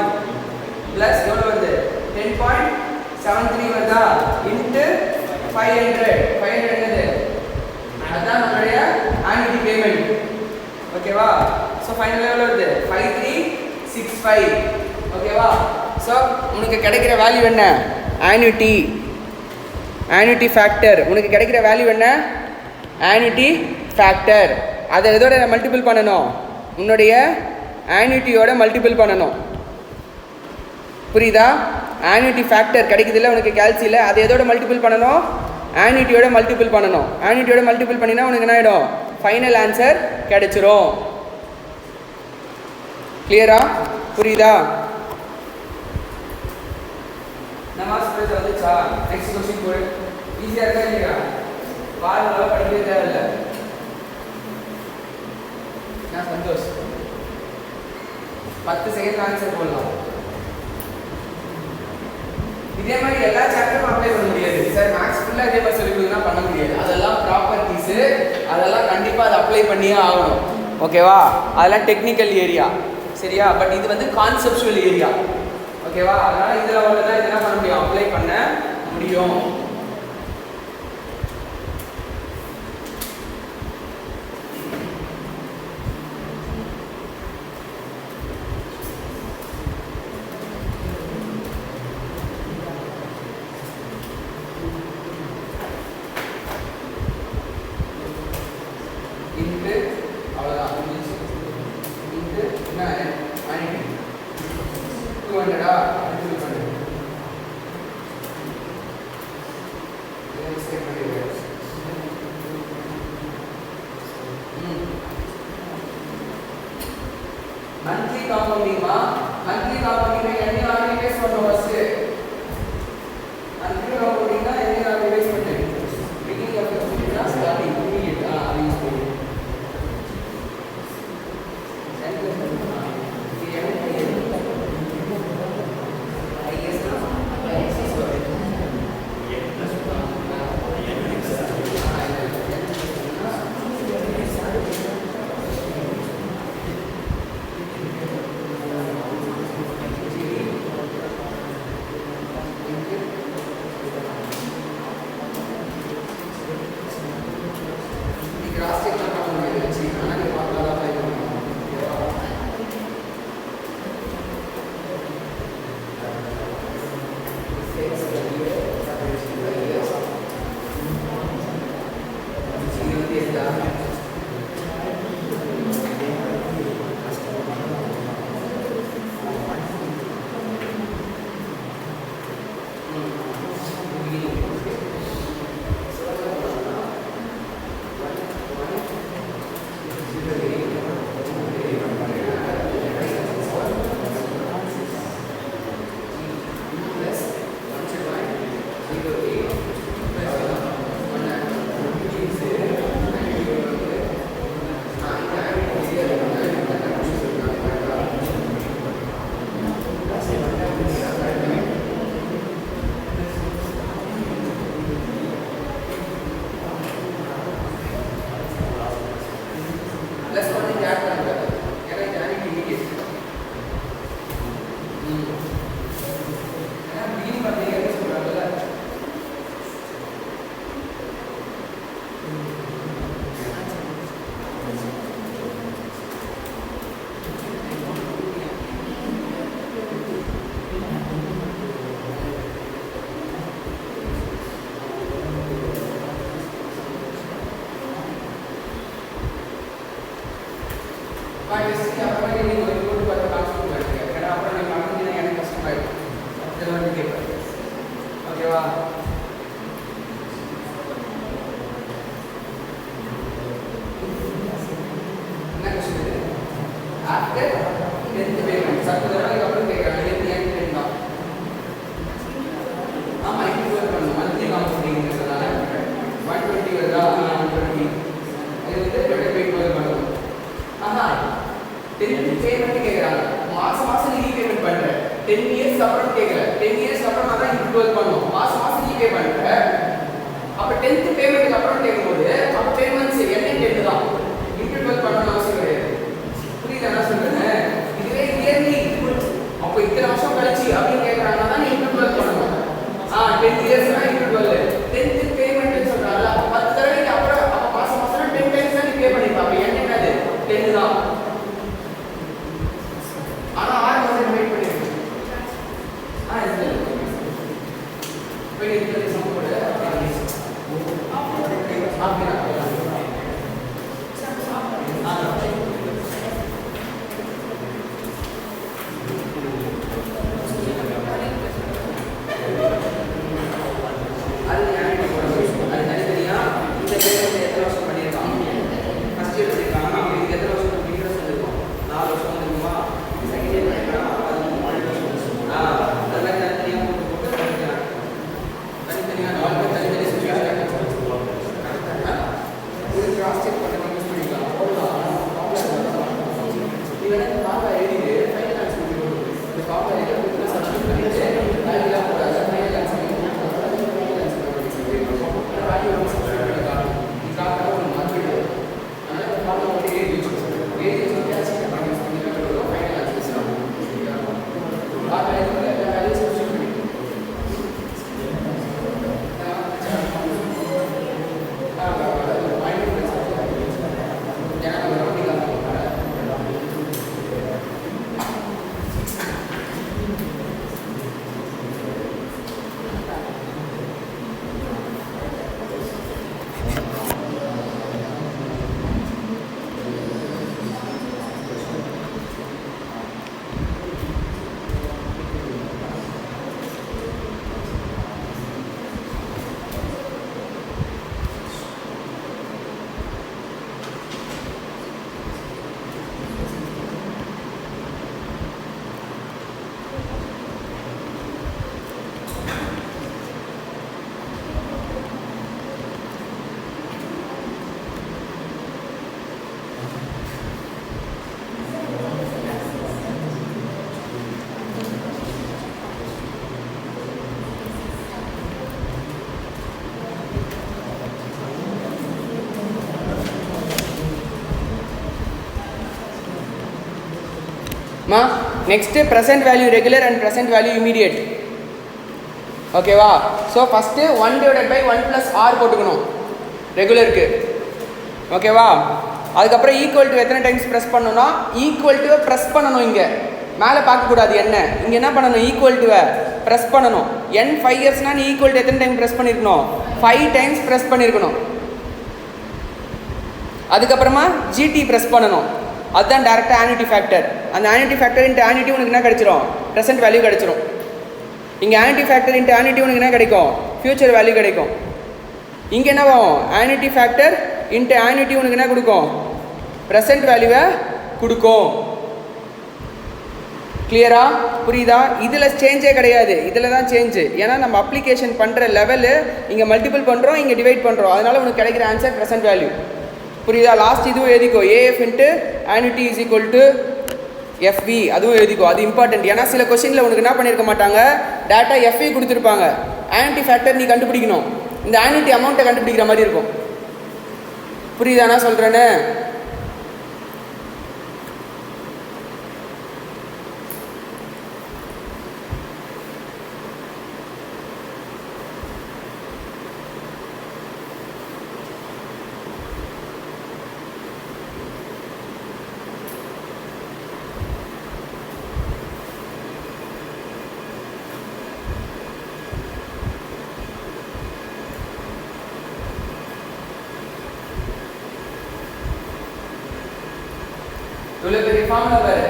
ப்ளஸ் எவ்வளோ வருது 10.73 வருதா இன்ட்டு 500 என்னது, அதுதான் நம்மளுடைய ஆனுவல் பேமெண்ட். ஓகேவா? ஸோ ஃபைனல் எவ்வளோ வருது 5365. ஓகேவா? ஸோ உனக்கு கிடைக்கிற வேல்யூ என்ன, ஆனுவிட்டி ஃபேக்டர். உனக்கு கிடைக்கிற வேல்யூ என்ன, ஆனுவிட்டி ஃபேக்டர். அதை எதோட மல்டிபிள் பண்ணணும், உன்னுடைய ஆனுவிட்டியோட மல்டிபிள் பண்ணணும். புரியுதா? ஆனுவிட்டி ஃபேக்டர் கிடைக்குதுல்ல உனக்கு கேல்சியில், அதை எதோட மல்டிபிள் பண்ணணும், ஆனுவிட்டியோட மல்டிபிள் பண்ணணும். ஆனுவிட்டியோட மல்டிபிள் பண்ணினா உனக்கு என்ன ஆகிடும், ஃபைனல் ஆன்சர் கிடைச்சிரும். கிளியரா? புரியுதா? நமாஸ் வந்துச்சா? நெக்ஸ்ட் क्वेश्चन போடு. ஈஸியாக இருக்கா இல்லையா? பார்முலா படிக்கவே தேவையில்லை. நான் சந்தோஷ் 10 செகண்ட் ஆன்சர் போடலாம். இதே மாதிரி எல்லா சாப்டரும் அப்ளை பண்ண முடியாது சார். மேக்ஸ் ஃபுல்லாக இதே மாதிரி சொல்லி கொடுத்தா பண்ண முடியாது. அதெல்லாம் ப்ராப்பர்ட்டிஸு, அதெல்லாம் கண்டிப்பாக அதை அப்ளை பண்ணியே ஆகணும். ஓகேவா? அதெல்லாம் டெக்னிக்கல் ஏரியா, சரியா? பட் இது வந்து கான்செப்சுவல் ஏரியா. ஓகேவா? அதனால் இதில் ஒன்று தான் இதெல்லாம் பண்ண முடியும், அப்ளை பண்ண முடியும். मंथली कंपाउंडिंग एनी आगे बेस பண்ணோம் ஃபர்ஸ்ட். मंथली कंपाउंडिंग ना एनी आगे बेस பண்ணேன். Beginning of the class starting immediate அது யூஸ் பண்ணி அடுத்து டென்த் பேமெண்ட் சத்து தடவைக்கு அப்புறம் கேட்குறாங்க டென்த் ஏன் டென் தான் ஆமாம் இன்ட்டு டுவெல் பண்ணணும் மந்த்லி காம்பவுண்டிங் சொன்னால 120 வருதா 120 இது வந்து டிவைட் பை 12 பண்ணணும் ஆஹா டென்த் பேமெண்ட் கேட்குறாங்க மாதம் மாதம் நீ பேமெண்ட் பண்ணுற 10 இயர்ஸ் அப்புறம் கேட்கல 10 இயர்ஸ் அப்புறம் நான் தான் இன்ட்டு 12 பண்ணணும் மாதம் மாதம் நீ பே பண்ணுற அப்போ 10th பேமெண்ட்டுக்கு அப்புறம் கேட்கும்போது அப்போ 10 months என்ன 10 தான் இன்ட்டு 12 பண்ணணும்னு அவசியம் கிடையாது புரியுது என்ன சொல்கிறேன் இதுவே இயர்லி அப்போ இத்தனை வருஷம் கழிச்சு அப்படின்னு கேட்குறாங்கன்னா தான் இன்ட்டு 12 பண்ணணும் 10 இயர்ஸ்னா இன்ட்டு 12 10th பேமெண்ட்னு சொல்கிறாங்க அப்போ 10 தடவைக்கு அப்புறம் அப்போ மாதம் மாதம் 10 டைம்ஸ் தான் நீ பே பண்ணிப்பா அப்போ என்னது 10 தான் ஆனால் 6 மாதம் வெயிட் பண்ணிருக்கேன் இது சம்பளம் next present value regular and present value immediate ஓகேவா ஸோ ஃபஸ்ட்டு 1/1 + r போட்டுக்கணும் ரெகுலருக்கு ஓகேவா அதுக்கப்புறம் ஈக்குவல் டு எத்தனை டைம்ஸ் ப்ரெஸ் பண்ணணும்னா ஈக்குவல் டுவை ப்ரெஸ் பண்ணணும் இங்கே மேலே பார்க்கக்கூடாது என்ன இங்கே என்ன பண்ணணும் ஈக்குவல் டுவை ப்ரெஸ் பண்ணணும் n 5 இயர்ஸ்னால் நீ ஈக்குவல் டு எத்தனை டைம் ப்ரெஸ் பண்ணியிருக்கணும் 5 டைம்ஸ் ப்ரெஸ் பண்ணியிருக்கணும் அதுக்கப்புறமா GT ப்ரெஸ் பண்ணணும் அதுதான் டேரெக்டாக ஆனிட்டி ஃபேக்டர் அந்த ஆனிட்டி ஃபேக்டர் இன்ட்டு ஆனிட்டி உனக்கு என்ன கிடச்சிரும் ப்ரெசென்ட் வேல்யூ கிடச்சிரும் இங்கே ஆனிட்டி ஃபேக்டர் இன்ட்டு ஆனிட்டி உனக்கு என்ன கிடைக்கும் ஃபியூச்சர் வேல்யூ கிடைக்கும் இங்கே என்ன ஆகும் ஆனிட்டி ஃபேக்டர் இன்ட்டு ஆனிட்டி உனக்கு என்ன கொடுக்கும் ப்ரெசென்ட் வேல்யூவை கொடுக்கும் கிளியரா புரியுதா இதில் சேஞ்சே கிடையாது இதில் தான் சேஞ்சு ஏன்னா நம்ம அப்ளிகேஷன் பண்ணுற லெவலு இங்கே மல்டிபிள் பண்ணுறோம் இங்கே டிவைட் பண்ணுறோம் அதனால் உனக்கு கிடைக்கிற ஆன்சர் ப்ரெசென்ட் வேல்யூ புரியுதா லாஸ்ட் இதுவும் எழுதிக்கோ AF into ஆனிட்டி is equal to FV அதுவும் எழுதிக்கோ அது இம்பார்ட்டன்ட் ஏன்னா சில கொஸ்டினில் உனக்கு என்ன பண்ணியிருக்க மாட்டாங்க டேட்டா FV கொடுத்துருப்பாங்க ஆனிட்டி ஃபேக்டர் நீ கண்டுபிடிக்கணும் இந்த ஆனிட்டி அமௌண்ட்டை கண்டுபிடிக்கிற மாதிரி இருக்கும் புரியுதா நான் சொல்கிறேன்னு இவ்வளோ பெரிய ஃபார்முலா பாரு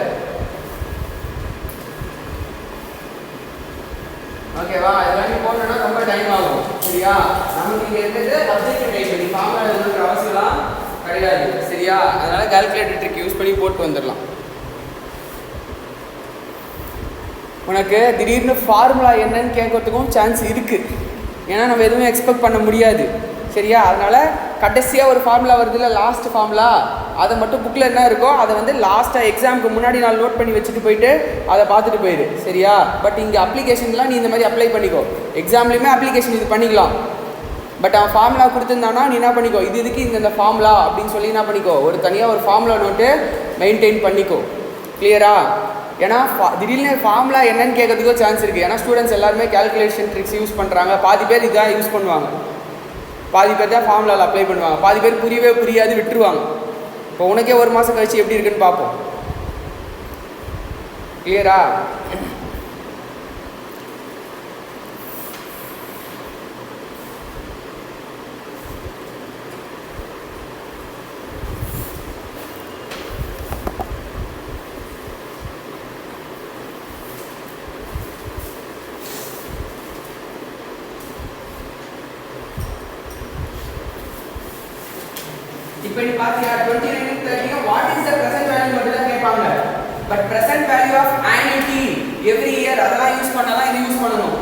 ஓகேவா இதெல்லாம் நீ போட்டோன்னா ரொம்ப டைம் ஆகும் சரியா நமக்கு இங்கே இருக்கிறது அப்டேட் டைப் நீ ஃபார்முலா எழுதுற அவசியம்லாம் கிடையாது சரியா அதனால கால்குலேட்டர் ட்ரிக் யூஸ் பண்ணி போட்டு வந்துடலாம் உனக்கு திடீர்னு ஃபார்முலா என்னன்னு கேட்கறதுக்கும் சான்ஸ் இருக்குது. ஏன்னா நம்ம எதுவுமே எக்ஸ்பெக்ட் பண்ண முடியாது. சரியா? அதனால் கடைசியாக ஒரு ஃபார்முலா வருது இல்லை, லாஸ்ட் ஃபார்முலா, அதை மட்டும் புக்கில் என்ன இருக்கோ அதை வந்து லாஸ்ட்டாக எக்ஸாமுக்கு முன்னாடி நாள் நோட் பண்ணி வச்சுட்டு போயிட்டு அதை பார்த்துட்டு போயிடு. சரியா? பட் இங்கே அப்ளிகேஷன்லாம் நீ இந்த மாதிரி அப்ளை பண்ணிக்கோ. எக்ஸாம்லேயுமே அப்ளிகேஷன் இது பண்ணிக்கலாம். பட் அவன் ஃபார்முலா கொடுத்துருந்தானா நீ என்ன பண்ணிக்கோ, இதுக்கு இந்த ஃபார்முலா அப்படின்னு சொல்லி என்ன பண்ணிக்கோ, ஒரு தனியாக ஒரு ஃபார்முலா நோட்டு மெயின்டைன் பண்ணிக்கோ. கிளியரா? ஏன்னா திடீர்னு ஃபார்முலா என்னன்னு கேட்கறதுக்கோ சான்ஸ் இருக்குது. ஏன்னா ஸ்டூடெண்ட்ஸ் எல்லாருமே கேல்குலேஷன் ட்ரிக்ஸ் யூஸ் பண்ணுறாங்க. பாதி பேர் இதான் யூஸ் பண்ணுவாங்க, பாதி பேர் தான் ஃபார்முலாவில் அப்ளை பண்ணுவாங்க, பாதி பேர் புரியாது விட்டுருவாங்க. இப்போ உனக்கே ஒரு மாதம் கழிச்சு எப்படி இருக்குன்னு பார்ப்போம். கிளியரா? இப்போ நீ பாத்தியா 29 30 what is the present value மட்டும் தான் கேட்பாங்க. But present value of annuity every year அதெல்லாம் யூஸ் பண்ணாதான் இது யூஸ் பண்ணணும்.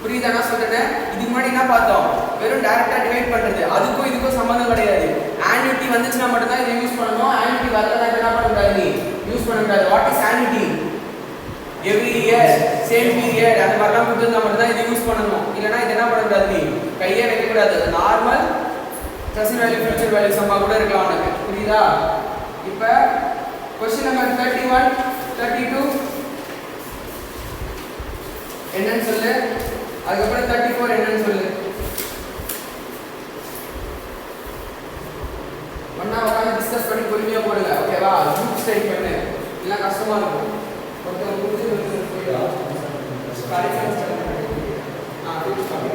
புரியுதா நான் சொல்றேன்? இதுக்கு முன்னாடி என்ன பார்த்தோம், வெறும் டைரக்டா டிவைட் பண்றது, அதுக்கும் இதுக்கும் சம்பந்தம் கிடையாது. annuity வந்துச்சுனா மட்டும் தான் இதை யூஸ் பண்ணணும். annuity வரலனா என்ன பண்ண கூடாது, நீ யூஸ் பண்ண கூடாது. What is annuity? Every year same period அந்த மாதிரிலாம் கொடுத்தா மட்டும் தான் இதை யூஸ் பண்ணணும். இல்லைனா இது என்ன பண்ண கூடாது, நீ கையே வைக்க கூடாது. Normal present value future value சம்மா கூட இருக்கலாம் உனக்கு. புரியுதா? இப்போ क्वेश्चन நம்பர் 31 32 என்னன்னு சொல்லு, அதுக்கப்புறம் 34 என்னன்னு சொல்லு. ஒண்ணா உட்கார்ந்து டிஸ்கஸ் பண்ணி பொறுமையா போடுங்க. ஓகேவா? குரூப் ஸ்டடி பண்ணு, இல்ல கஷ்டமா இருக்கும். ஒருத்தர் புரிஞ்சு போயிடா கரெக்ஷன் பண்ணுங்க. Group study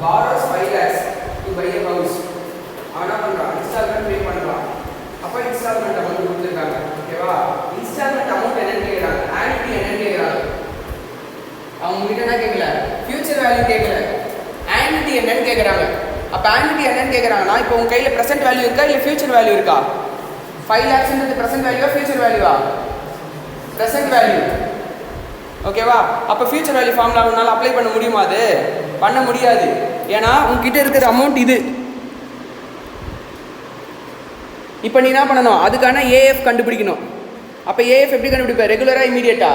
borrows 5 lakhs to buy a house. அவன் என்ன பண்றான், இன்ஸ்டால்மெண்ட் பே பண்றான். அப்ப இன்ஸ்டால்மெண்ட் அமௌண்ட் கொடுத்துருக்காங்க. ஓகேவா? இன்ஸ்டால்மெண்ட் அமௌண்ட் என்னன்னு கேக்குறாங்க, ஆனுட்டி என்னன்னு கேக்குறாங்க. அவங்க கிட்ட என்ன கேட்கல, ஃபியூச்சர் வேல்யூ கேட்கல, ஆனுட்டி என்னன்னு கேக்குறாங்க. அப்ப ஆனுட்டி என்னன்னு கேக்குறாங்கன்னா, இப்போ உங்க கையில பிரசன்ட் வேல்யூ இருக்கா இல்ல ஃபியூச்சர் வேல்யூ இருக்கா? 5 lakhsன்றது பிரசன்ட் வேல்யூவா ஃபியூச்சர் வேல்யூவா? Present value. ஓகேவா? அப்போ ஃபியூச்சர் வேல்யூ ஃபார்முலா உன்னால் அப்ளை பண்ண முடியுமா? அது பண்ண முடியாது. ஏன்னா உங்ககிட்ட இருக்கிற அமௌண்ட் இது. இப்போ நீ என்ன பண்ணணும், அதுக்கான ஏஎஃப் கண்டுபிடிக்கணும். அப்போ ஏஎஃப் எப்படி கண்டுபிடிப்ப? ரெகுலரா இமீடியட்டா,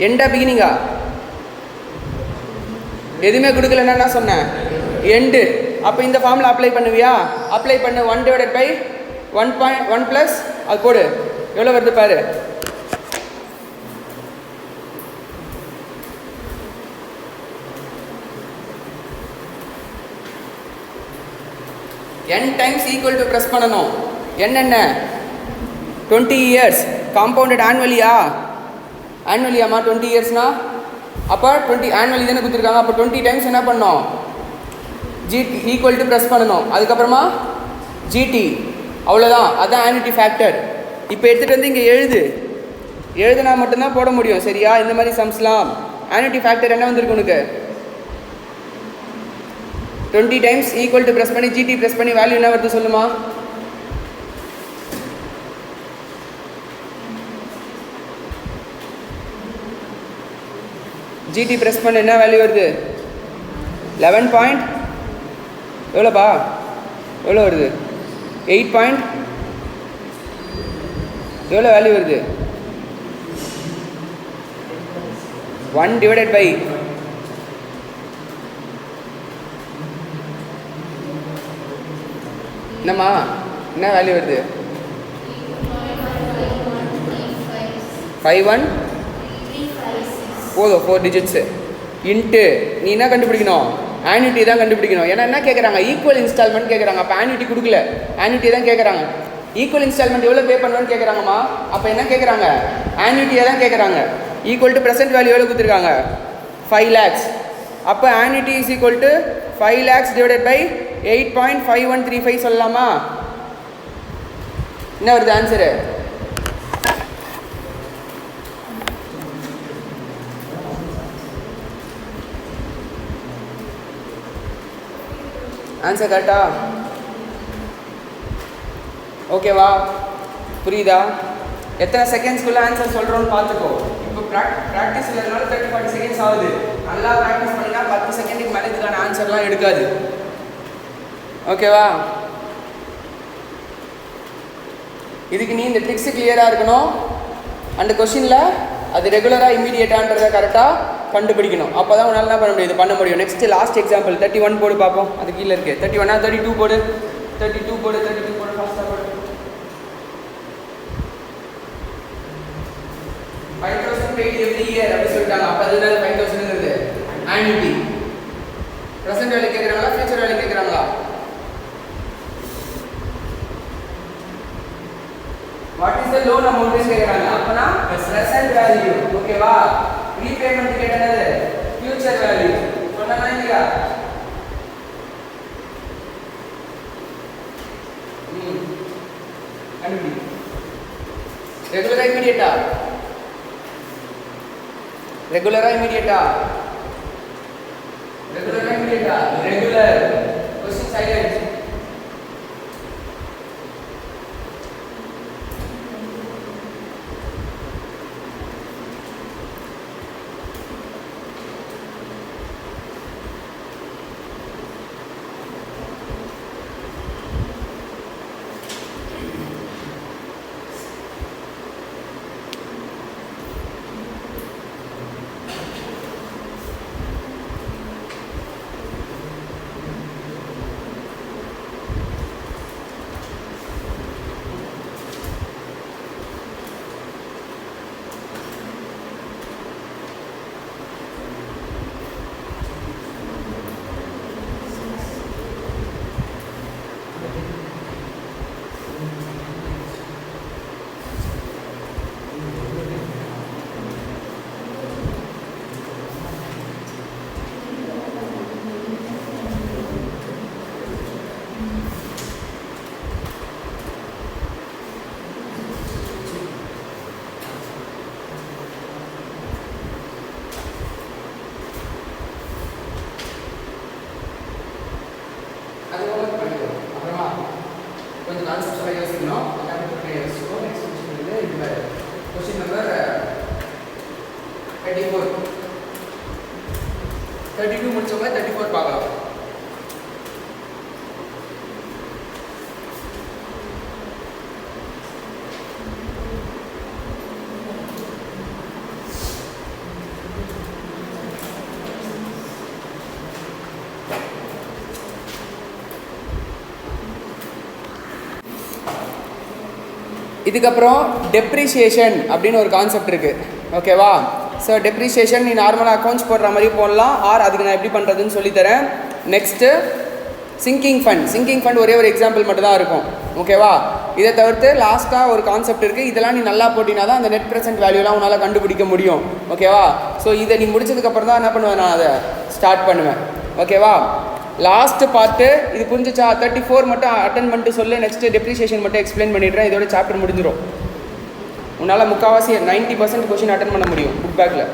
எண்டா பிகினிங்கா? எதுவுமே கொடுக்கலன்னா என்ன சொன்னேன், எண்டு. அப்போ இந்த ஃபார்முலா அப்ளை பண்ணுவியா? அப்ளை பண்ணு. 1/1 + அது போடு, எவ்வளோ வருது பாரு. n times equal to press பண்ணணும். என்ன 20 இயர்ஸ் காம்பவுண்டட் ஆனுவலியா? ஆனுவலியாமா 20 இயர்ஸ்னா அப்போ 20 ஆனுவலி தானே கொடுத்துருக்காங்க. அப்போ 20 டைம்ஸ் என்ன பண்ணோம், ஜிடி ஈக்குவல் டு ப்ரெஸ் பண்ணணும். அதுக்கப்புறமா ஜிடி, அவ்வளோதான். அதுதான் ஆனுவிட்டி ஃபேக்டர். இப்போ எடுத்துகிட்டு வந்து இங்கே எழுதுனா மட்டும்தான் போட முடியும். சரியா? இந்த மாதிரி சம்ஸ்லாம் ஆனுவிட்டி ஃபேக்டர் என்ன வந்திருக்கு உனக்கு, 20 டைம்ஸ் ஈக்குவல் டு ப்ரெஸ் பண்ணி ஜிடி ப்ரெஸ் பண்ணி வேல்யூ என்ன வருது சொல்லுமா? ஜிடி ப்ரெஸ் பண்ண என்ன வேல்யூ வருது? 11 பாயிண்ட் எவ்வளோப்பா, எவ்வளோ வருது? 8 பாயிண்ட் எவ்வளோ வேல்யூ வருது? 1 டிவைடட் பை என்னம்மா, என்ன வேல்யூ வருது? 51 போதும், 4 டிஜிட்ஸு இன்ட்டு நீ என்ன கண்டுபிடிக்கணும், ஆனுவிட்டி தான் கண்டுபிடிக்கணும். ஏன்னா என்ன கேட்குறாங்க, ஈக்குவல் இன்ஸ்டால்மெண்ட் கேட்குறாங்க. அப்போ ஆனுவிட்டி கொடுக்கல, ஆனுவிட்டி தான் கேட்குறாங்க. ஈக்குவல் இன்ஸ்டால்மெண்ட் எவ்வளோ பே பண்ணுவேன்னு கேட்குறாங்கம்மா. அப்போ என்ன கேட்குறாங்க, ஆனுவிட்டியாக தான் கேட்குறாங்க. ஈக்குவல் டு ப்ரெசென்ட் வேல்யூ எவ்வளோ கொடுத்துருக்காங்க, 5 lakhs. அப்போ annuity is equal to 5 lakhs divided by 8.5135 சொல்லலாமா? என்ன வருது ஆன்சரு? ஆன்சர் கரெக்டா? ஓகேவா? புரியுதா? எத்தனை செகண்ட்ஸ்க்குள்ளே ஆன்சர் சொல்கிறோன்னு பார்த்துக்கோ. இப்போ ப்ராக்டிஸ் இல்லைனால 30-40 செகண்ட்ஸ் ஆகுது. நல்லா ப்ராக்டிஸ் பண்ணினா 10 செகண்டுக்கு மேலே இதுக்கான ஆன்சர்லாம் எடுக்காது. ஓகேவா? இதுக்கு நீ இந்த ட்ரிக்ஸு கிளியராக இருக்கணும். அந்த கொஷினில் அது ரெகுலராக இமீடியட்டான்றதை கரெக்டாக கண்டுபிடிக்கணும். அப்போ தான் உன்னால் என்ன பண்ண முடியும், இது பண்ண முடியும். நெக்ஸ்ட்டு லாஸ்ட் எக்ஸாம்பிள் 31 போடு பார்ப்போம். அது கீழே இருக்குது. 31 32 போடு, 32 போடு, 32 போடு, ஃபாஸ்ட்டாக போடு. 5,000 paid every year அப்படி சொல்லிட்டாங்க. அப்போ அதுதான் 5,000ங்கிறது ஆனுவிட்டி. ப்ரெசென்ட் வேல்யூ கேட்குறாங்களா, ஃபியூச்சர் வேல்யூ கேட்குறாங்களா? What is the loan amount கேட்குறாங்க. அப்போனா ப்ரெசென்ட் வேல்யூ. ஓகேவா? ரீபேமெண்ட் கேட்டது ஃபியூச்சர் வேல்யூ. சொன்னா இல்லையா? ரெகுலரா இமிடியேட்டா, ரெகுலரா இமிடியேட்டா, ரெகுலரா இமிடியேட்டா, ரெகுலர். Question silent. கொஞ்சம் கான்செப்ட்ஸாக யோசிக்கணும். யோசிச்சுக்கோ. நெக்ஸ்ட் கொஸ்டின் வந்து இது மாதிரி கொஸ்டின் நம்பர் 34. 32 முடிச்சவங்க 34 பார்க்கலாம். இதுக்கப்புறம் டெப்ரிசியேஷன் அப்படின்னு ஒரு கான்செப்ட் இருக்குது. ஓகேவா? ஸோ டெப்ரிசியேஷன் நீ நார்மலாக அக்கௌண்ட்ஸ் போடுற மாதிரி போடலாம். ஆர் அதுக்கு நான் எப்படி பண்ணுறதுன்னு சொல்லித்தரேன். நெக்ஸ்ட்டு சிங்கிங் ஃபண்ட் ஒரே ஒரு எக்ஸாம்பிள் மட்டும் தான் இருக்கும். ஓகேவா? இதை தவிர்த்து லாஸ்ட்டாக ஒரு கான்செப்ட் இருக்குது. இதெல்லாம் நீ நல்லா போட்டினா தான் அந்த நெட் ப்ரெசென்ட் வேல்யூலாம் உன்னால் கண்டுபிடிக்க முடியும். ஓகேவா? ஸோ இதை நீ முடிச்சதுக்கப்புறம் தான் என்ன பண்ணுவேன், நான் அதை ஸ்டார்ட் பண்ணுவேன். ஓகேவா? லாஸ்ட்டு பார்ட்டு இது புரிஞ்சிச்சா? 34 மட்டும் அட்டன் பண்ணிட்டு சொல்லு. நெக்ஸ்ட்டு டெப்ரிசியேஷன் மட்டும் எக்ஸ்பிளைன் பண்ணிடுறேன். இதோட சாப்டர் முடிஞ்சிடும். உன்னால் முக்கால்வாசி 90% கொஷின் அட்டன் பண்ண முடியும் புக் பேக்கில்.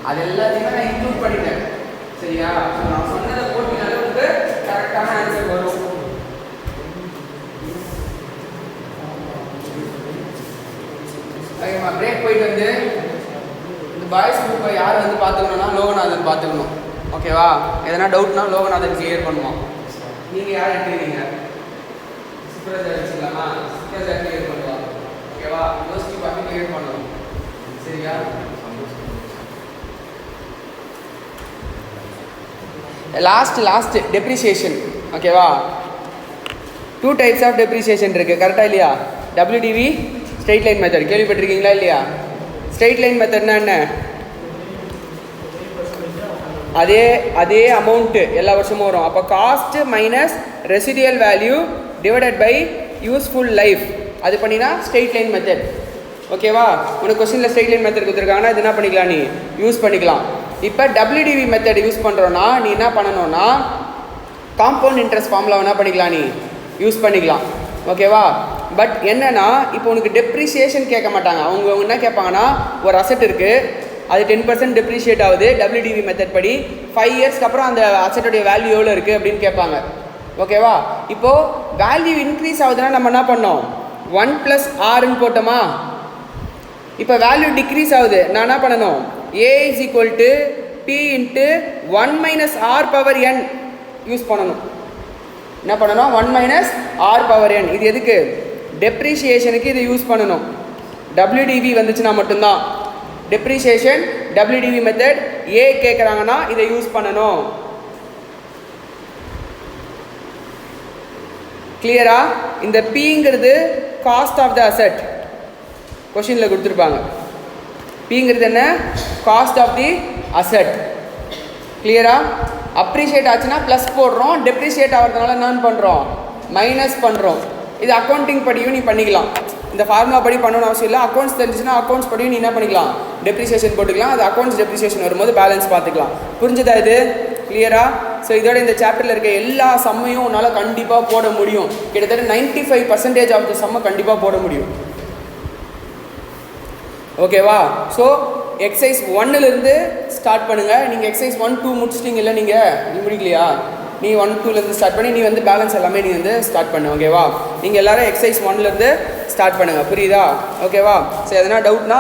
அது எல்லாத்தையுமே நான் இன்க்ளூட் பண்ணிட்டேன். சரியா? நான் சொன்னதை போட்டினாலே உங்களுக்கு கரெக்டான ஆன்சர் வரும். ஓகேம்மா, பிரேக் போயிட்டு வந்து இந்த பாய்ஸ் குரூப்பை யார் வந்து பார்த்துக்கணும்னா லோகநாதன் பார்த்துக்கணும். ஓகேவா? எதனா டவுட்னா லோகநாதன் கிளியர் பண்ணுவான். நீங்கள் யார் எடுத்துக்கிறீங்க? சுப்ரஜா வச்சுக்கலாமா? சுப்ரஜா கிளியர் பண்ணுவா. ஓகேவா? யோசிச்சு பார்த்து கிளியர் பண்ணணும். சரியா? Last depreciation. ஓகேவா? 2 types ஆஃப் டெப்ரிசியேஷன் இருக்குது. கரெக்டாக இல்லையா? WDV ஸ்ட்ரெயிட் லைன் மெத்தட் கேள்விப்பட்டிருக்கீங்களா இல்லையா? ஸ்ட்ரெயிட் லைன் மெத்தட்னா என்ன? அதே அமௌண்ட்டு எல்லா வருஷமும் வரும். அப்போ cost minus residual value divided by useful life அது பண்ணினா ஸ்ட்ரெயிட் லைன் மெத்தட். ஓகேவா? உனக்கு கொஸ்டினில் ஸ்ட்ரெயிட் லைன் மெத்தட் கொடுத்துருக்காங்கன்னா இது என்ன பண்ணிக்கலாம், நீ யூஸ் பண்ணிக்கலாம். இப்போ WDV மெத்தட் யூஸ் பண்ணுறோன்னா நீ என்ன பண்ணணும்னா காம்பவுண்ட் இன்ட்ரெஸ்ட் ஃபார்முலா என்ன பண்ணிக்கலாம், நீ யூஸ் பண்ணிக்கலாம். ஓகேவா? பட் என்னென்னா இப்போ உனக்கு டெப்ரிசியேஷன் கேட்க மாட்டாங்க. அவங்க என்ன கேட்பாங்கன்னா, ஒரு அசெட் இருக்குது, அது 10% டெப்ரிஷியேட் ஆகுது WDV மெத்தட் படி. 5 இயர்ஸ்க்கு அப்புறம் அந்த அசெட்டோடைய வேல்யூ எவ்வளோ இருக்குது அப்படின்னு கேட்பாங்க. ஓகேவா? இப்போது வேல்யூ இன்க்ரீஸ் ஆகுதுன்னா நம்ம என்ன பண்ணோம், 1 + Rன்னு போட்டோமா. இப்போ வேல்யூ டிக்ரீஸ் ஆகுது, நான் என்ன பண்ணணும், A = P × 1 - R⁻n யூஸ் பண்ணணும். என்ன பண்ணணும், 1 - R⁻n. இது எதுக்கு? டெப்ரிஷியேஷனுக்கு இதை யூஸ் பண்ணணும். WDV வந்துச்சுன்னா மட்டும்தான். டெப்ரிஷியேஷன் WDV மெத்தட் A கேட்குறாங்கன்னா இதை யூஸ் பண்ணணும். கிளியரா? இந்த Pங்கிறது காஸ்ட் ஆஃப் த அசெட் கொஷினில் கொடுத்துருப்பாங்க. Pங்கிறது என்ன? Cost of the asset. கிளியரா? அப்ரிஷியேட் ஆச்சுன்னா ப்ளஸ் போடுறோம், டெப்ரிஷியேட் ஆகிறதுனால என்ன பண்ணுறோம், மைனஸ் பண்ணுறோம். இது அக்கௌண்டிங் படியும் நீ பண்ணிக்கலாம். இந்த ஃபார்முலா படி பண்ணணும்னு அவசியம் இல்லை. அக்கௌண்ட்ஸ் தெரிஞ்சுன்னா அக்கௌண்ட்ஸ் படியும் நீ என்ன பண்ணிக்கலாம், டெப்ரிசியேஷன் போட்டுக்கலாம். அது அக்கௌண்ட்ஸ் டெப்ரிசியேஷன் வரும்போது பேலன்ஸ் பார்த்துக்கலாம். புரிஞ்சுதா? இது கிளியரா? ஸோ இதோட இந்த சாப்டரில் இருக்க எல்லா சம்மையும் உன்னால் கண்டிப்பாக போட முடியும். கிட்டத்தட்ட 95% ஆஃப் த சம்மை கண்டிப்பாக போட முடியும். ஓகேவா? ஸோ எக்ஸசைஸ் 1லேருந்து ஸ்டார்ட் பண்ணுங்கள். நீங்கள் எக்ஸசைஸ் 1, 2 முடிச்சிட்டிங்கல்ல, நீ முடிக்கலையா? நீ 1, 2லேருந்து ஸ்டார்ட் பண்ணி நீ வந்து பேலன்ஸ் எல்லாமே நீ வந்து ஸ்டார்ட் பண்ணு. ஓகேவா? நீங்கள் எல்லோரும் எக்ஸசைஸ் 1லேருந்து ஸ்டார்ட் பண்ணுங்கள். புரியுதா? ஓகேவா? ஸோ எதனா டவுட்னா